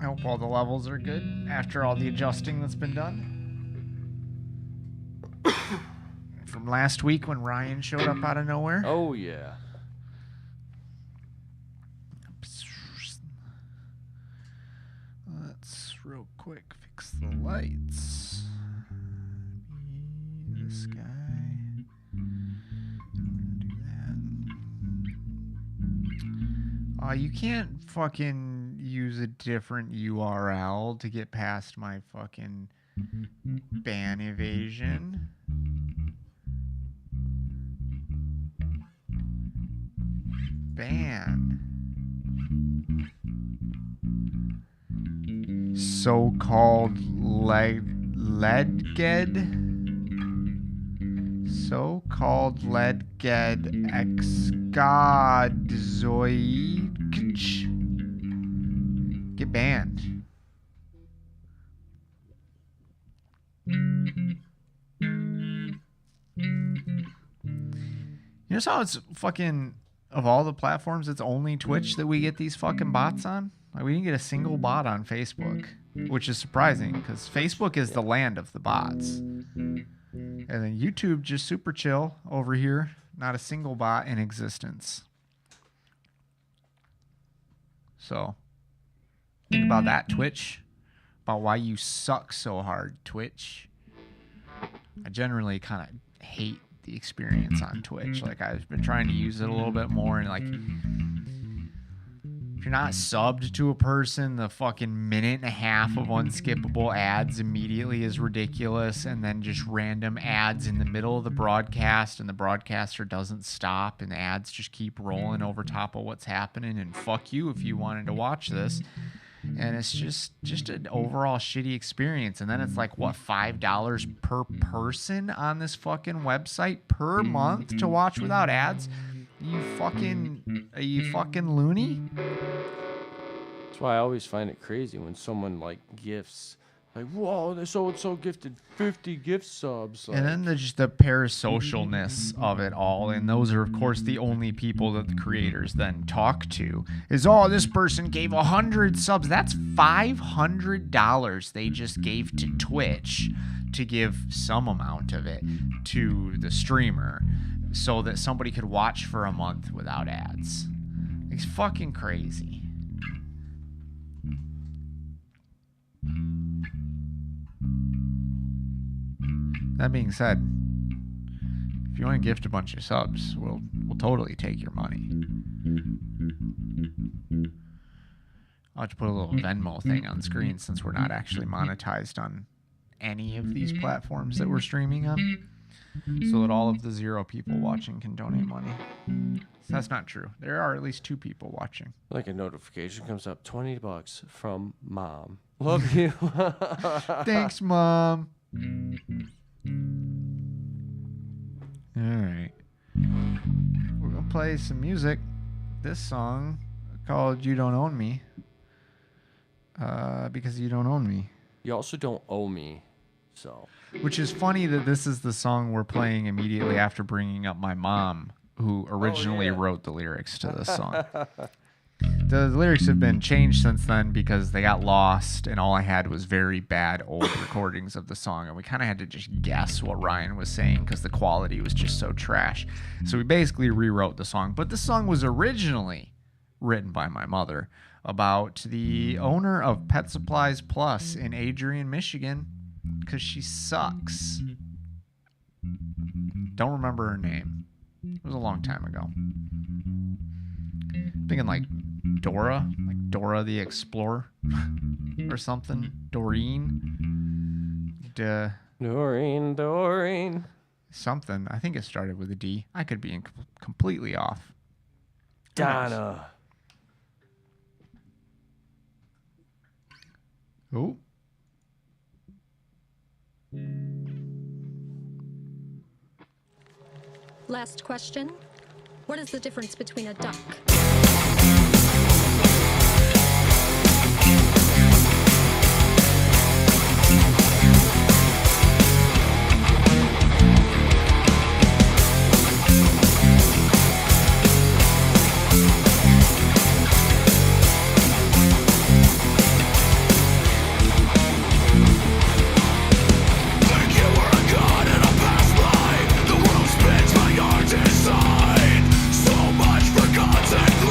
I hope all the levels are good after all the adjusting that's been done. From last week when Ryan showed up out of nowhere. Oh, yeah. Let's real quick fix the lights. Be this guy. I'm gonna do that. You can't fucking use a different URL to get past my fucking ban evasion. Ban. So-called Ledged. So-called Ledged Exgodzoid. Get banned. You know how it's fucking, of all the platforms, it's only Twitch that we get these fucking bots on? Like, we didn't get a single bot on Facebook, which is surprising because Facebook is the land of the bots. And then YouTube just super chill over here. Not a single bot in existence. So, think about that, Twitch. About why you suck so hard, Twitch. I generally kind of hate the experience on Twitch. Like, I've been trying to use it a little bit more, and like, if you're not subbed to a person, the fucking minute and a half of unskippable ads immediately is ridiculous, and then just random ads in the middle of the broadcast, and the broadcaster doesn't stop, and the ads just keep rolling over top of what's happening, and fuck you if you wanted to watch this. And it's just an overall shitty experience. And then it's like, what, $5 per person on this fucking website per month to watch without ads? Are you fucking loony? That's why I always find it crazy when someone like gifts, like, whoa, this so-and-so gifted 50 gift subs. Like, and then there's just the parasocialness of it all. And those are, of course, the only people that the creators then talk to. Is, oh, this person gave 100 subs. That's $500 they just gave to Twitch to give some amount of it to the streamer. so that somebody could watch for a month without ads. It's fucking crazy. That being said, if you want to gift a bunch of subs, we'll totally take your money. I'll have to put a little Venmo thing on screen since we're not actually monetized on any of these platforms that we're streaming on, so that all of the 0 people watching can donate money. So that's not true. There are at least 2 people watching. Like a notification comes up, $20 from Mom. Love you. Thanks, Mom. All right. We're going to play some music. This song called You Don't Own Me. Because you don't own me. You also don't owe me, so. Which is funny that this is the song we're playing immediately after bringing up my mom, who originally wrote the lyrics to this song. The lyrics have been changed since then because they got lost, and all I had was very bad old recordings of the song, and we kind of had to just guess what Ryan was saying because the quality was just so trash. So we basically rewrote the song, but the song was originally written by my mother about the owner of Pet Supplies Plus in Adrian, Michigan, because she sucks. Don't remember her name. It was a long time ago. Thinking like Dora the Explorer or something. Doreen. Doreen. Something. I think it started with a D. I could be completely off. Donna. Oh. Last question. What is the difference between a duck? So much forgotten.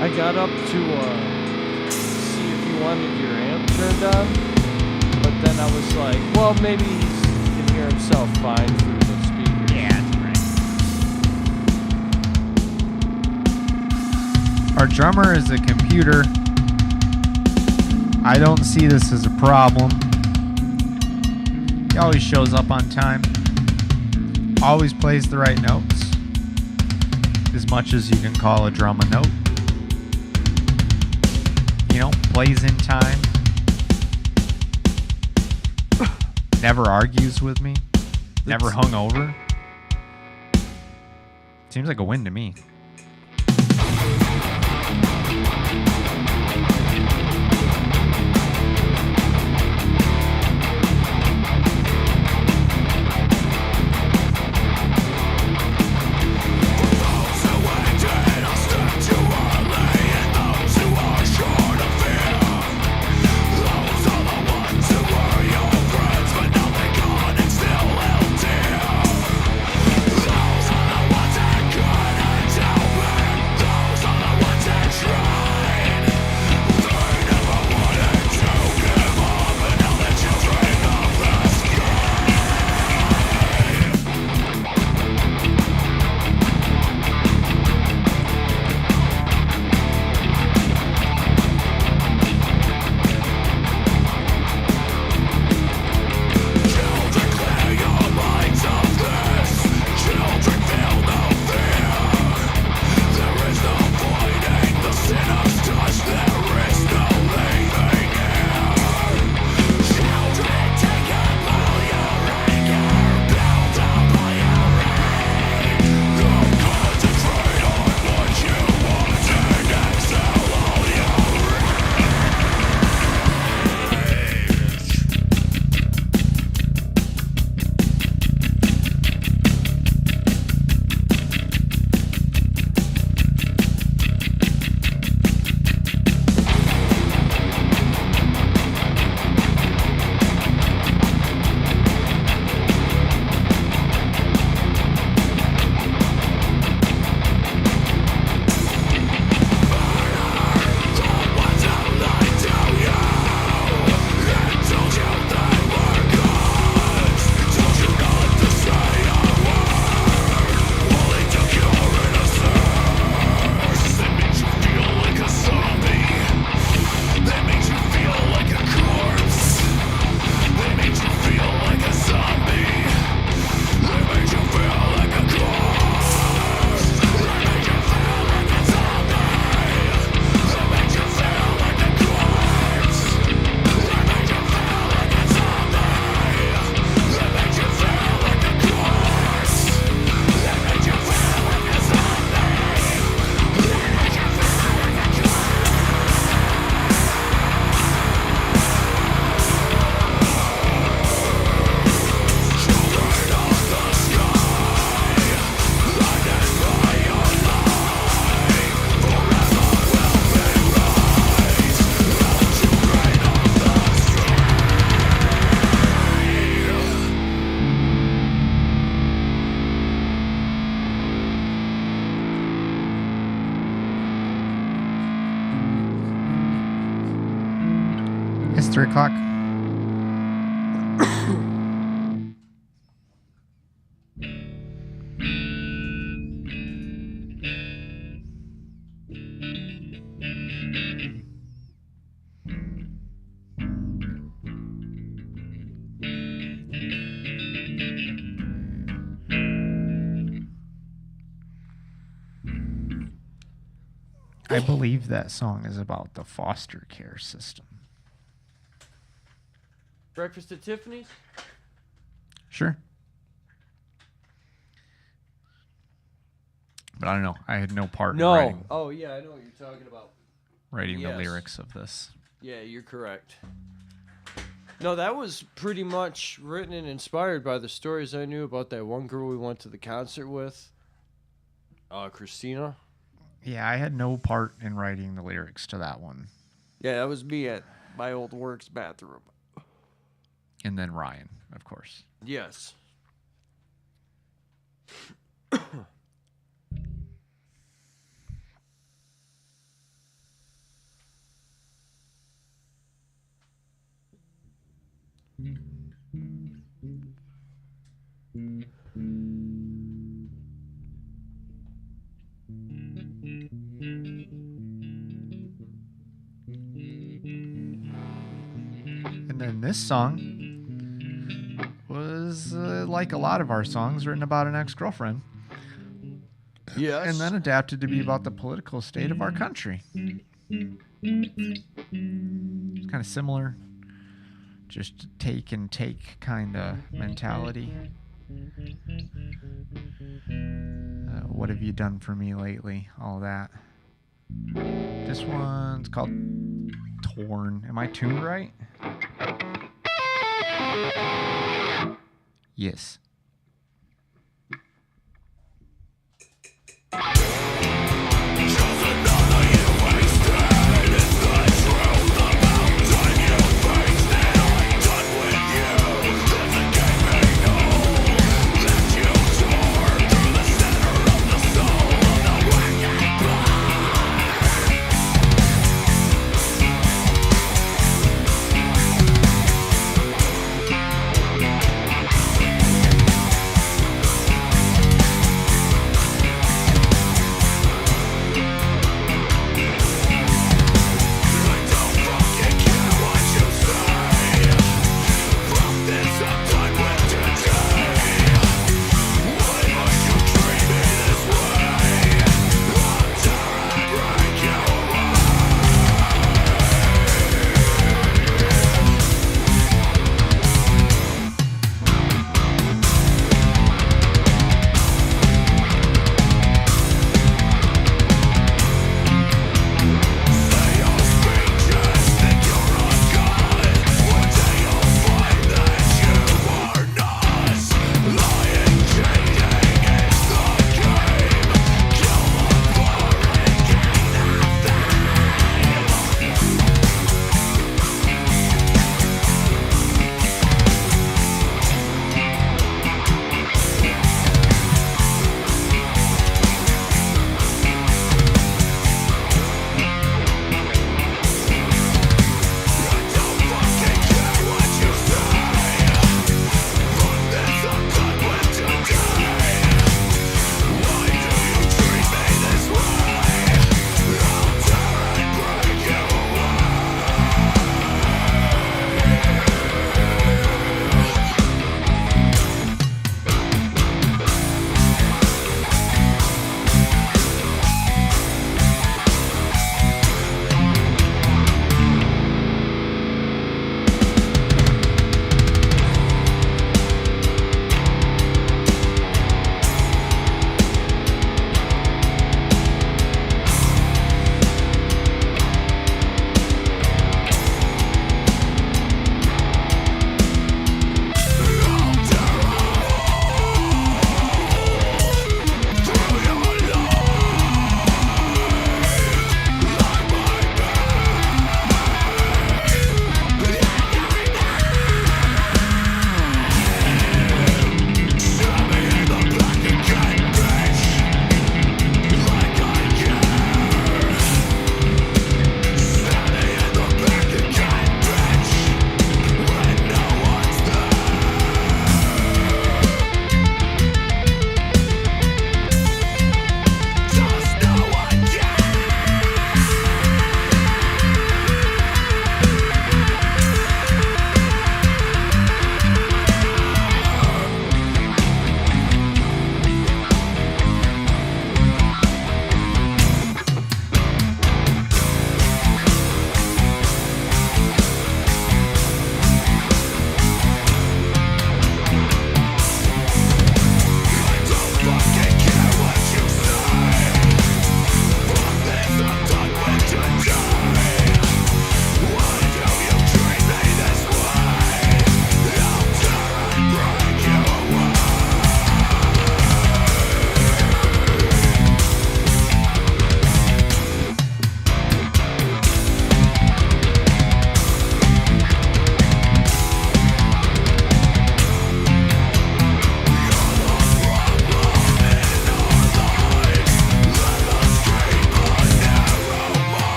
I got up to see if he wanted your amp turned on, but then I was like, well, maybe he can hear himself fine through the speakers. Yeah, that's right. Our drummer is a computer. I don't see this as a problem. He always shows up on time. Always plays the right notes. As much as you can call a drum a note. You know, plays in time. Never argues with me. Never hung over. Seems like a win to me. It's 3 o'clock. I believe that song is about the foster care system. Breakfast at Tiffany's? Sure. But I don't know. I had no part in writing, Oh, yeah, I know what you're talking about. writing the Yes. lyrics of this. Yeah, you're correct. No, that was pretty much written and inspired by the stories I knew about that one girl we went to the concert with, Christina. Yeah, I had no part in writing the lyrics to that one. Yeah, that was me at my old works bathroom. And then Ryan, of course. Yes. And then this song was like a lot of our songs, written about an ex-girlfriend. Yes. And then adapted to be about the political state of our country. It's kind of similar. Just take and take kind of mentality. What have you done for me lately? All that. This one's called Torn. Am I tuned right? Yes.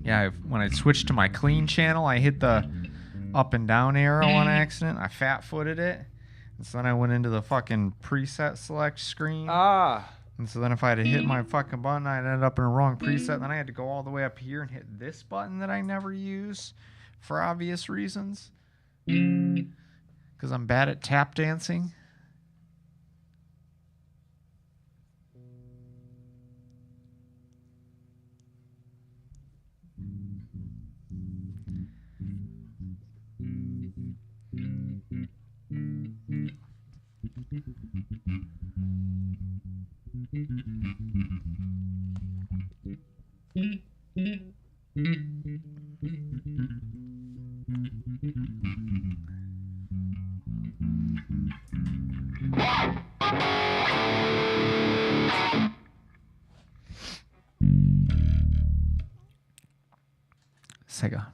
Yeah, when I switched to my clean channel, I hit the up and down arrow on accident. I fat-footed it. And so then I went into the fucking preset select screen. Ah. And so then if I had to hit my fucking button, I'd end up in a wrong preset. Then I had to go all the way up here and hit this button that I never use for obvious reasons. Because I'm bad at tap dancing. Sega.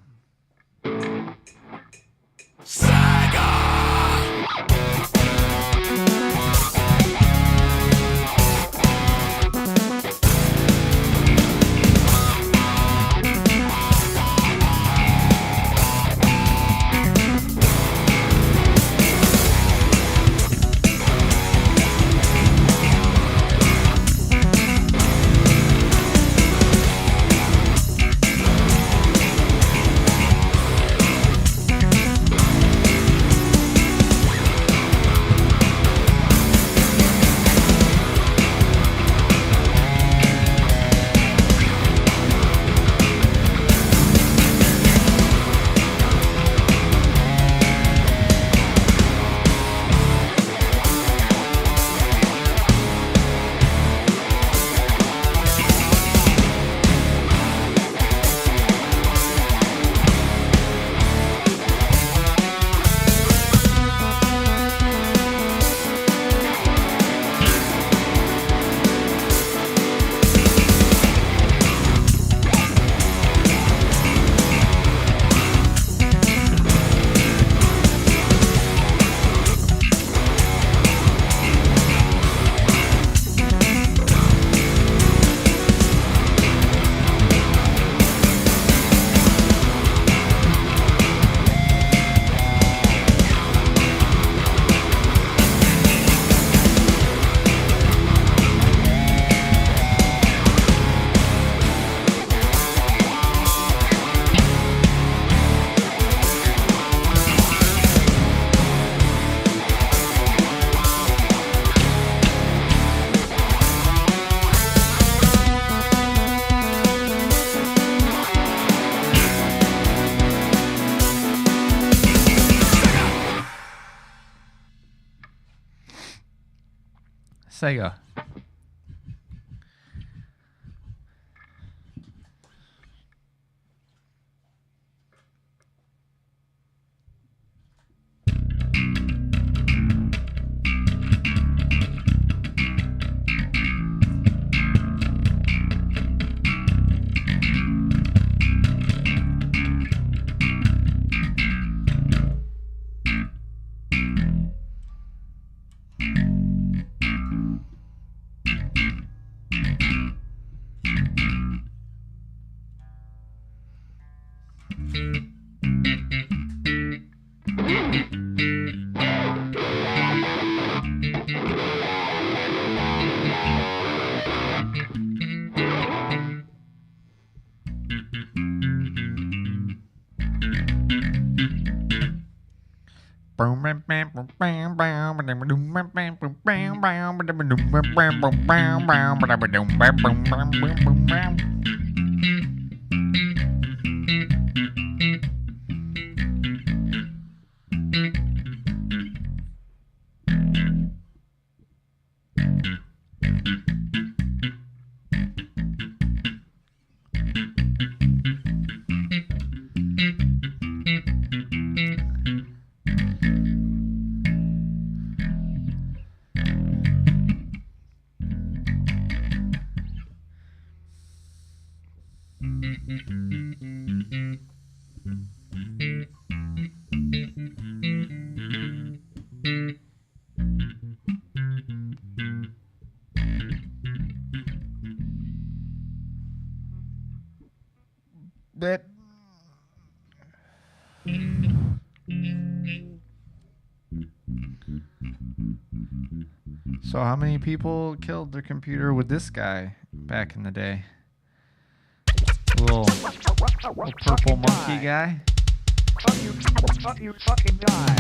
Sega. But so how many people killed their computer with this guy back in the day? Little purple monkey guy? You fucking die.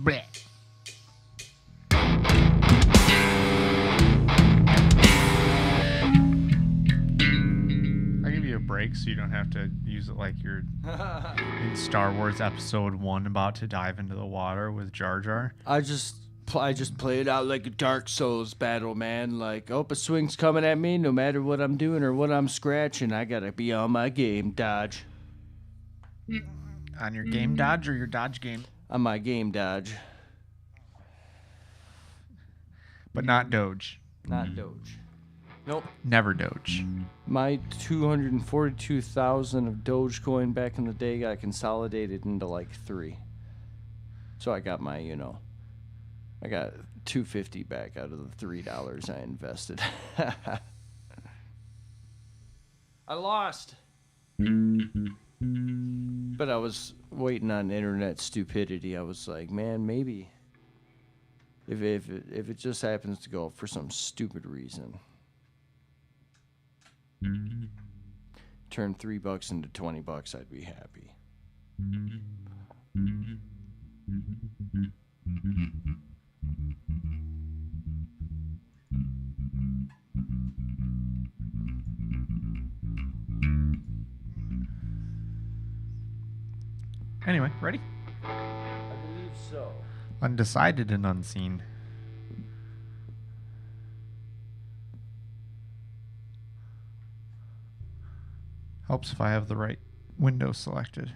Bleh. I'll give you a break so you don't have to use it like you're in Star Wars Episode 1 about to dive into the water with Jar Jar. I just play it out like a Dark Souls battle, man. Like, oh, a swing's coming at me. No matter what I'm doing or what I'm scratching, I gotta be on my game dodge. On your game dodge or your dodge game? On my game dodge. But not Doge. Not Doge. Nope. Never Doge. My 242,000 of Dogecoin back in the day got consolidated into like 3. So I got my, I got 250 back out of the $3 I invested. I lost. But I was waiting on internet stupidity. I was like, man, maybe if it just happens to go up for some stupid reason, turn $3 into $20, I'd be happy. Anyway, ready? I believe so. Undecided and unseen. Helps if I have the right window selected.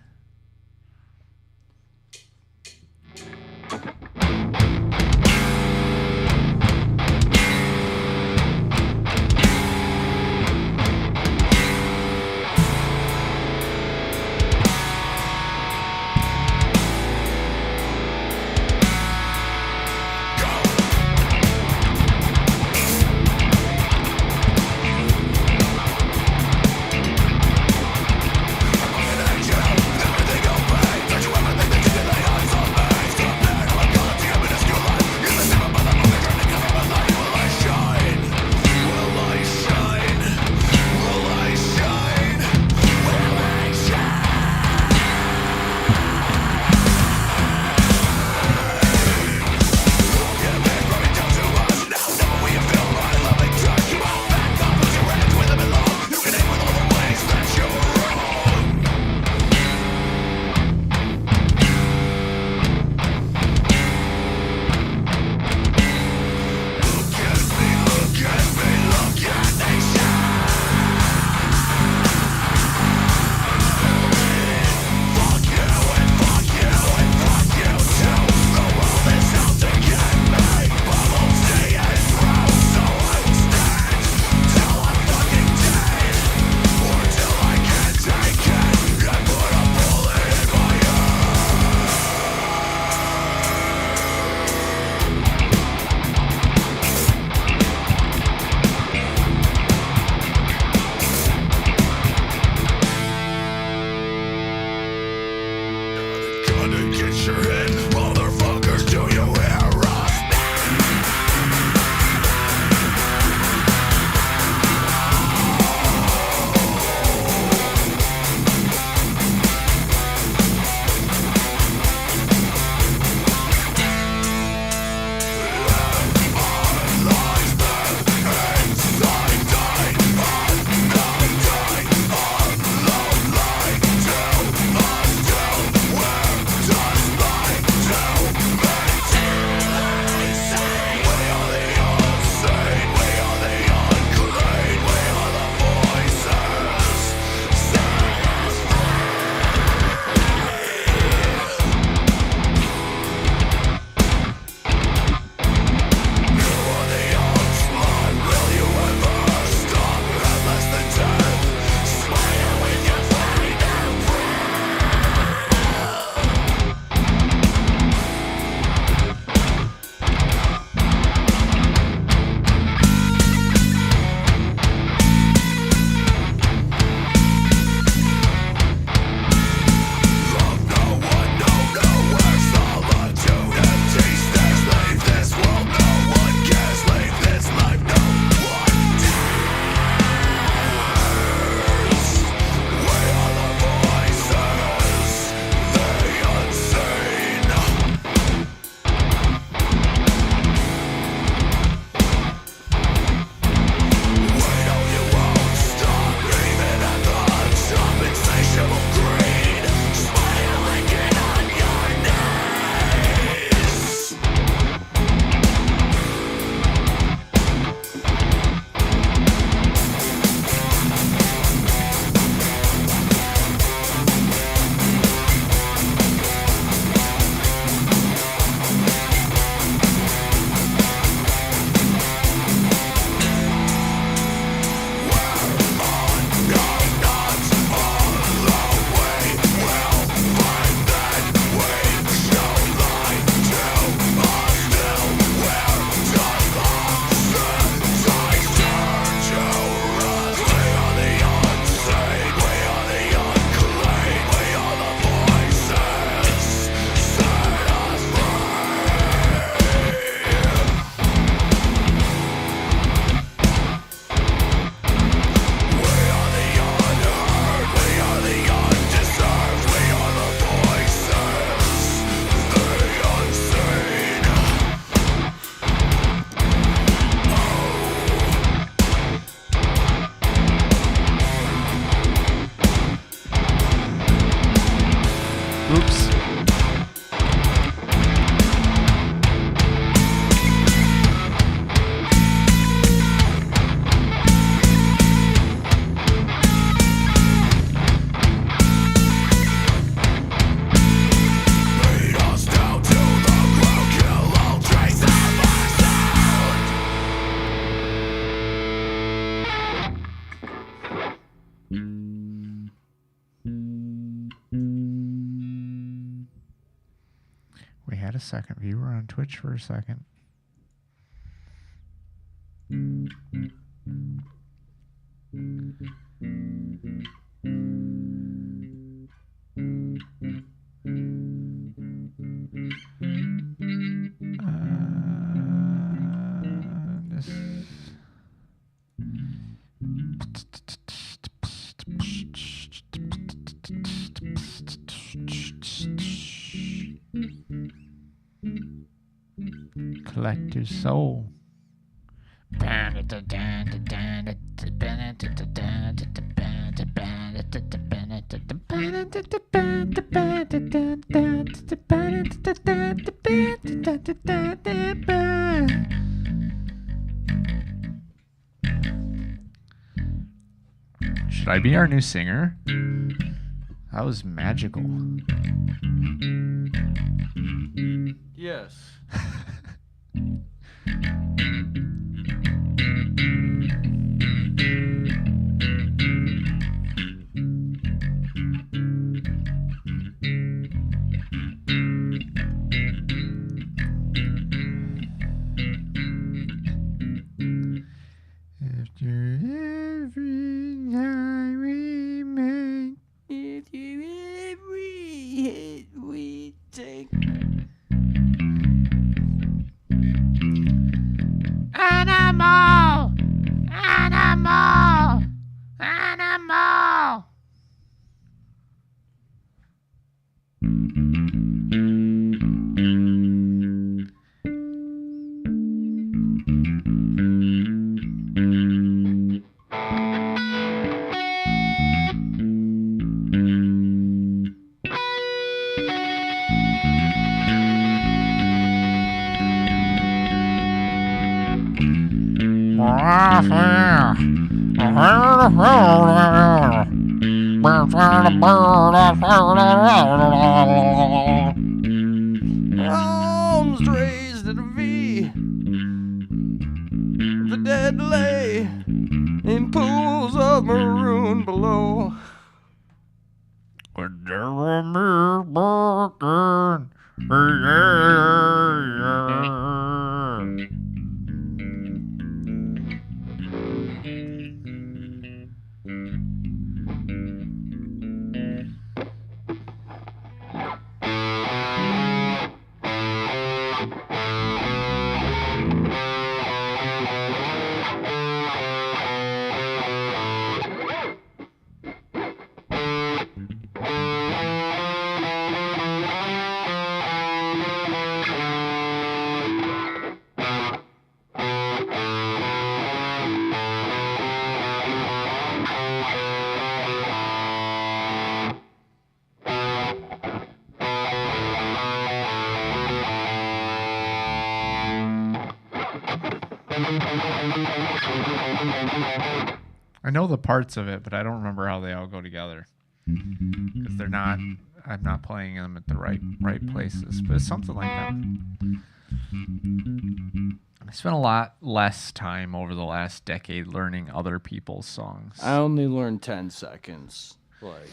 We had a second viewer on Twitch for a second. This. Collect your soul. Should I be our new singer? That was magical. Yes. After every time we make, After every hit we take. Animal! Animal! Animal! Arms raised at a V. The dead lay in pools of maroon below. I know the parts of it, but I don't remember how they all go together. Because they're not, I'm not playing them at the right places. But it's something like that. I spent a lot less time over the last decade learning other people's songs. I only learned 10 seconds. Like.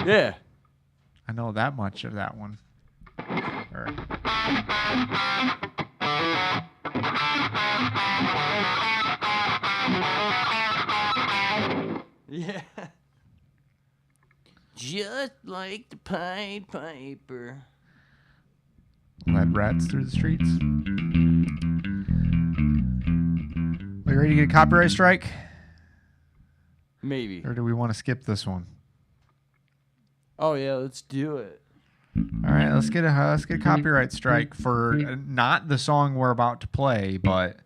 Yeah. I know that much of that one. Yeah. Just like the Pied Piper. Led rats through the streets. Are you ready to get a copyright strike? Maybe. Or do we want to skip this one? Oh yeah, let's do it. All right, let's get a copyright strike for not the song we're about to play, but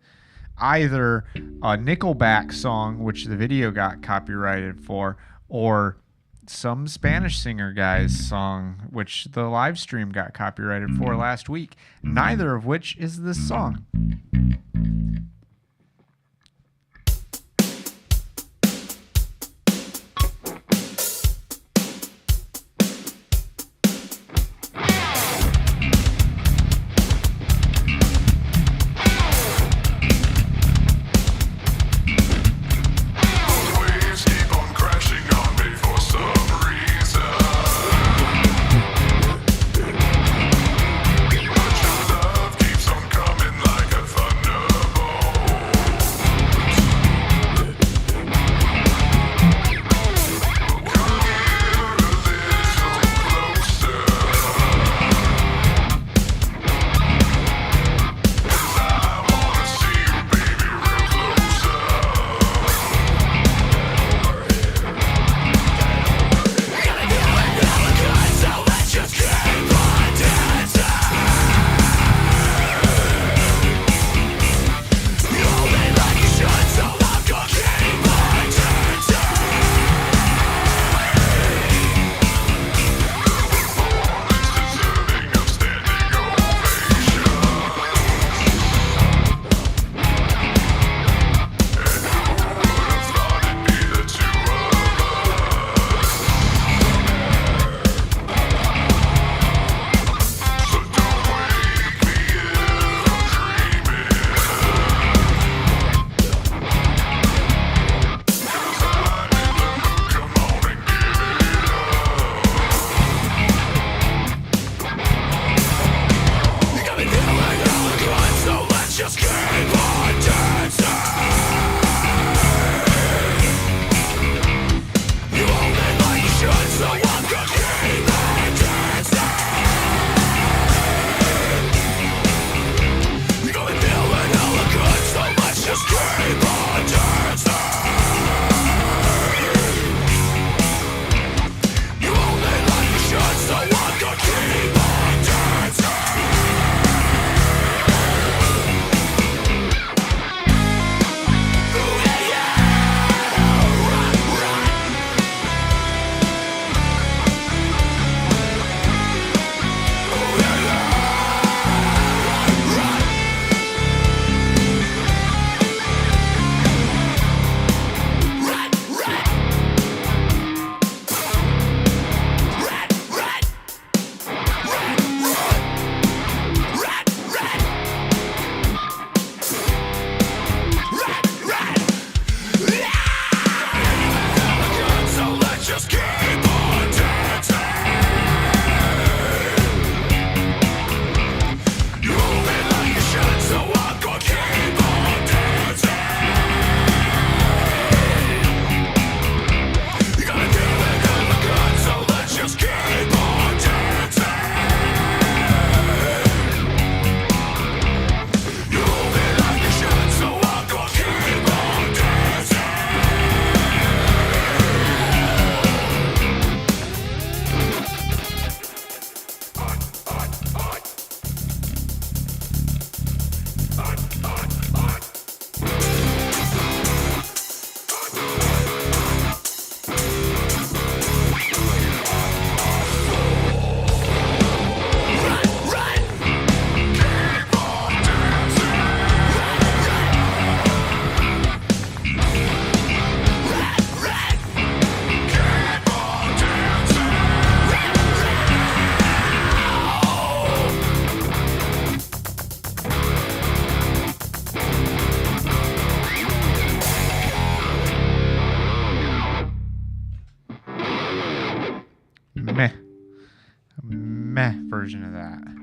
either a Nickelback song, which the video got copyrighted for, or some Spanish singer guy's song, which the live stream got copyrighted for last week. Neither of which is this song. version of that.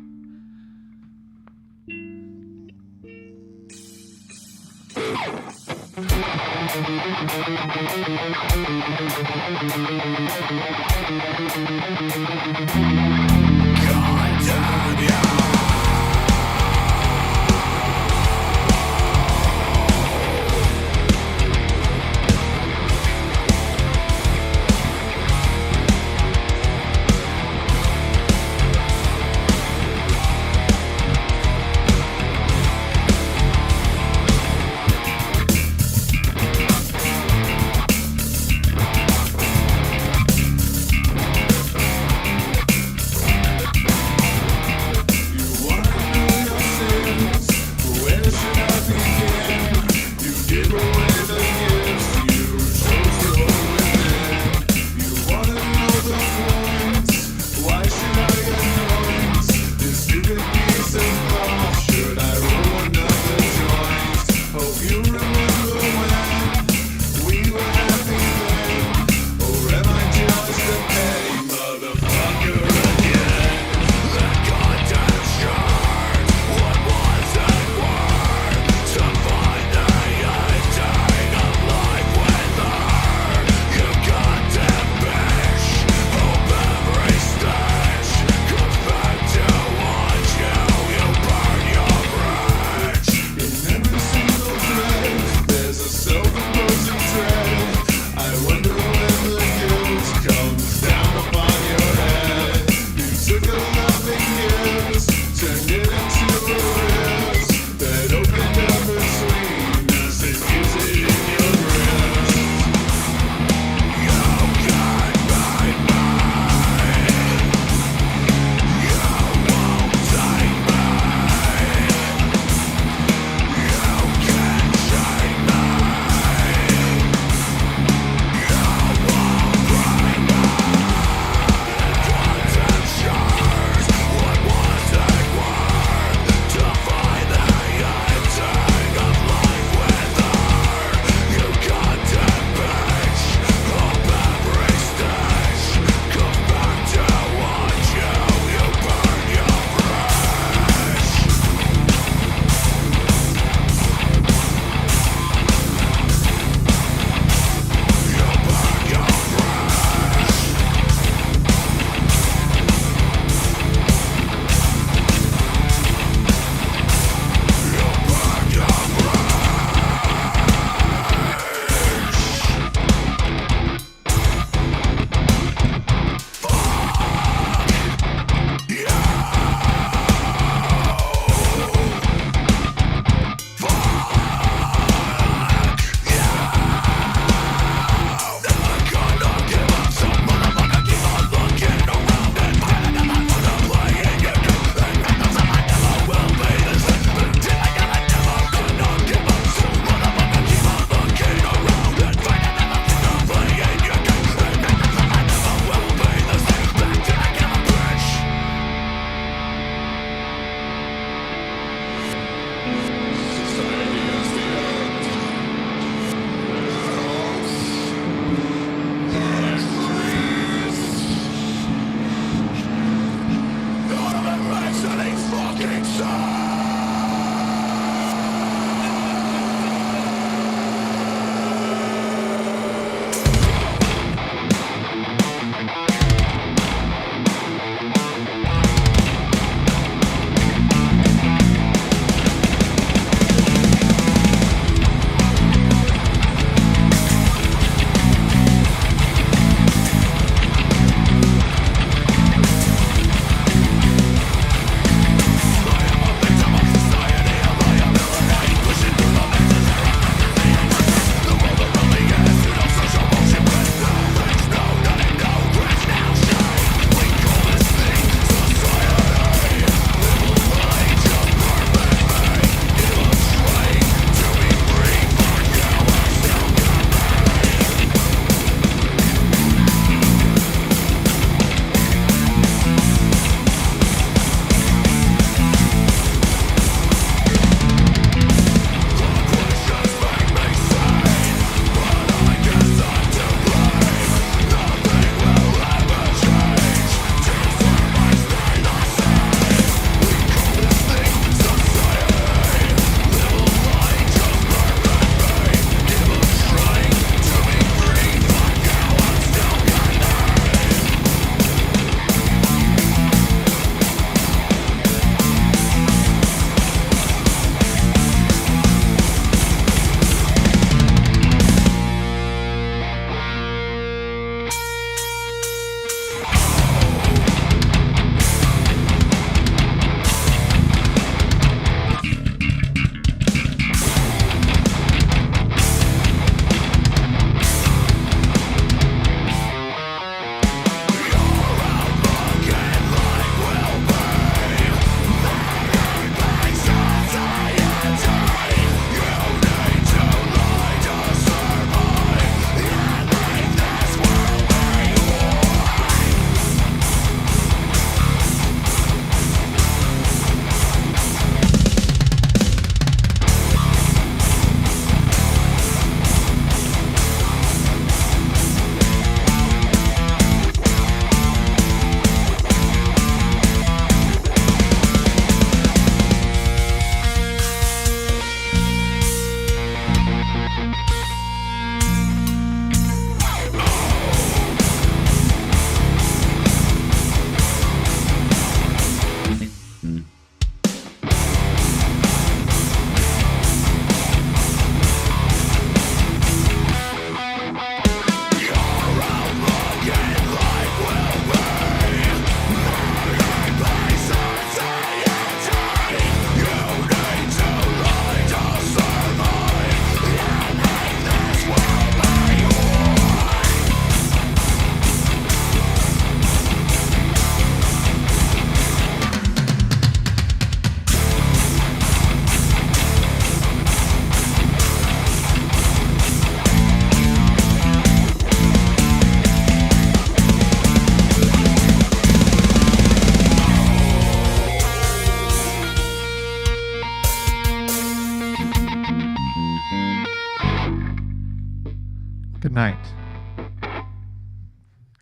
Night.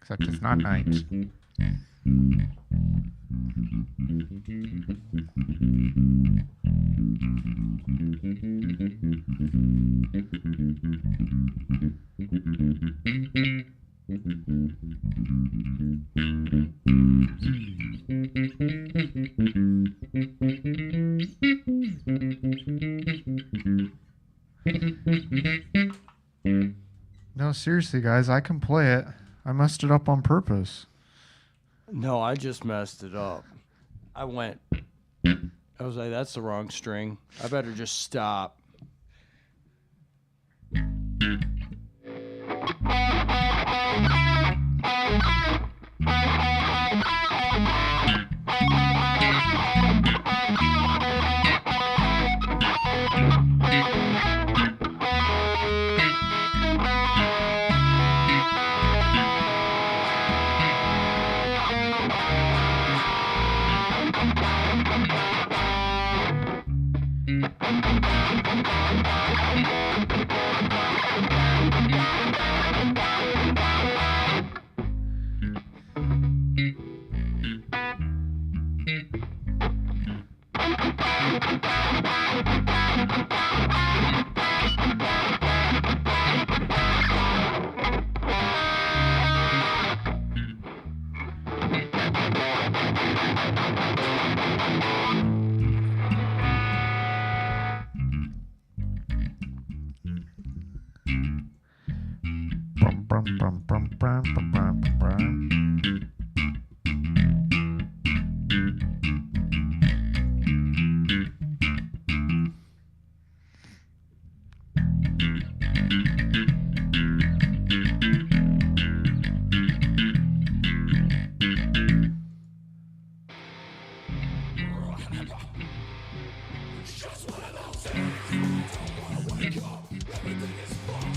Except it's not night. No, seriously, guys, I can play it. I messed it up on purpose. No, I just messed it up. I was like, that's the wrong string. I better just stop.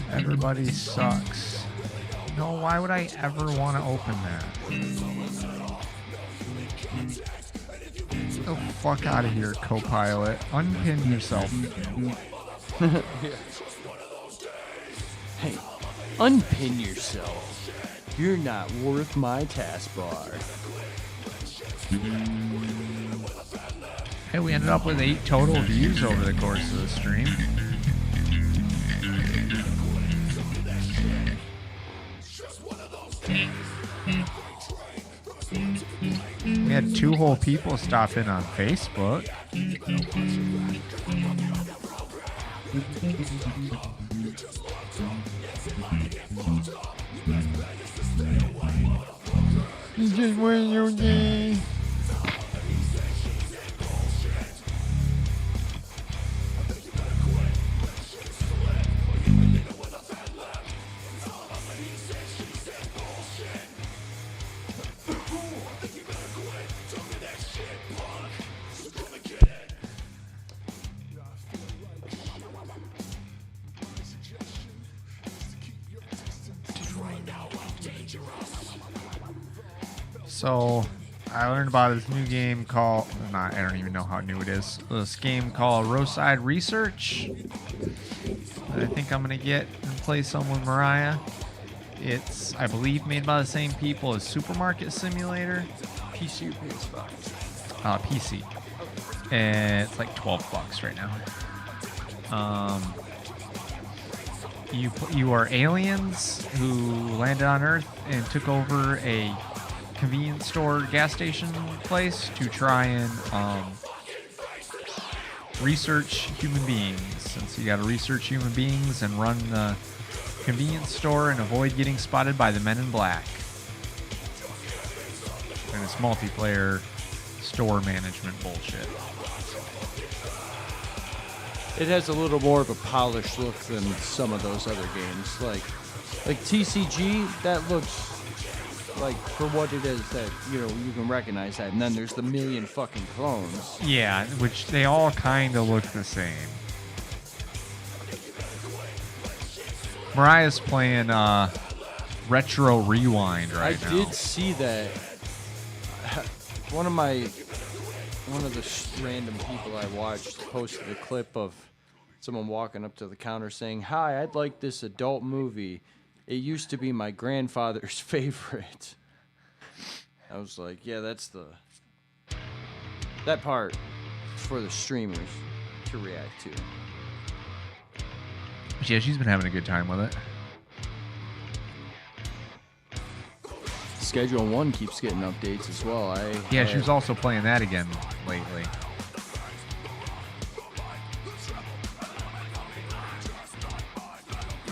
Everybody sucks. No, why would I ever want to open that? Get the fuck out of here, co-pilot. Unpin yourself. Hey, unpin yourself. You're not worth my taskbar. Hey, we ended up with 8 total views over the course of the stream. We had 2 whole people stop in on Facebook. You just win your day. So, I learned about this new game called, I don't even know how new it is. This game called Roadside Research. That I think I'm going to get and play some with Mariah. It's, I believe, made by the same people as Supermarket Simulator. PC or PS5? PC. And it's like $12 right now. You are aliens who landed on Earth and took over a convenience store gas station place to try and research human beings. And so you got to research human beings and run the convenience store and avoid getting spotted by the men in black. And it's multiplayer store management bullshit. It has a little more of a polished look than some of those other games. Like TCG, that looks like for what it is, that, you know, you can recognize that. And then there's the million fucking clones. Yeah, which they all kind of look the same. Mariah's playing Retro Rewind right now. I did see that. One of the random people I watched posted a clip of someone walking up to the counter saying, "Hi, I'd like this adult movie. It used to be my grandfather's favorite. I was like, yeah, that part is for the streamers to react to. Yeah, she's been having a good time with it. Schedule 1 keeps getting updates as well. She was also playing that again lately.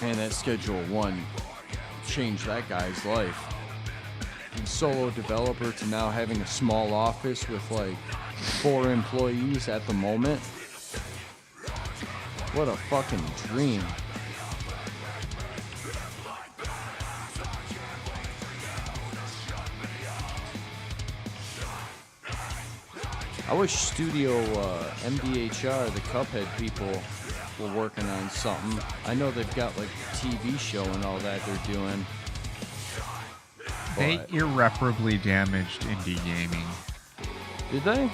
Man, that Schedule 1 changed that guy's life. From solo developer to now having a small office with like 4 employees at the moment. What a fucking dream. I wish Studio MDHR, the Cuphead people, were working on something. I know they've got like a TV show and all that they're doing. They But- irreparably damaged indie gaming. Did they?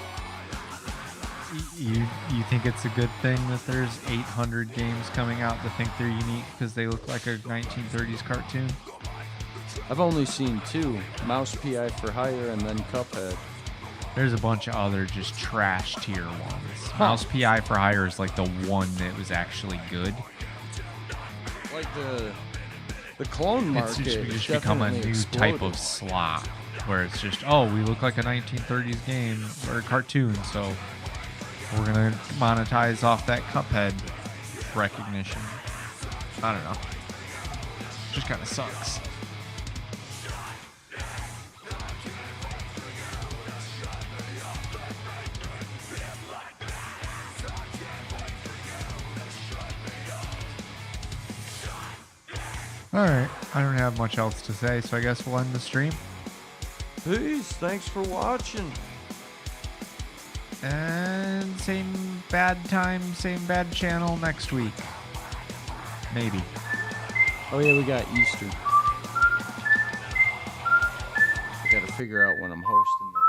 You think it's a good thing that there's 800 games coming out that think they're unique because they look like a 1930s cartoon? I've only seen 2, Mouse PI for Hire and then Cuphead. There's a bunch of other just trash tier ones. Mouse PI for Hire is like the one that was actually good. Like the clone market It's just become a definitely new exploded. type of slop where it's just, oh, we look like a 1930s game or a cartoon, so we're gonna monetize off that Cuphead recognition. I don't know. Just kind of sucks. Alright, I don't have much else to say, so I guess we'll end the stream. Peace, thanks for watching. And same bad time, same bad channel next week. Maybe. Oh yeah, we got Easter. I gotta figure out when I'm hosting that.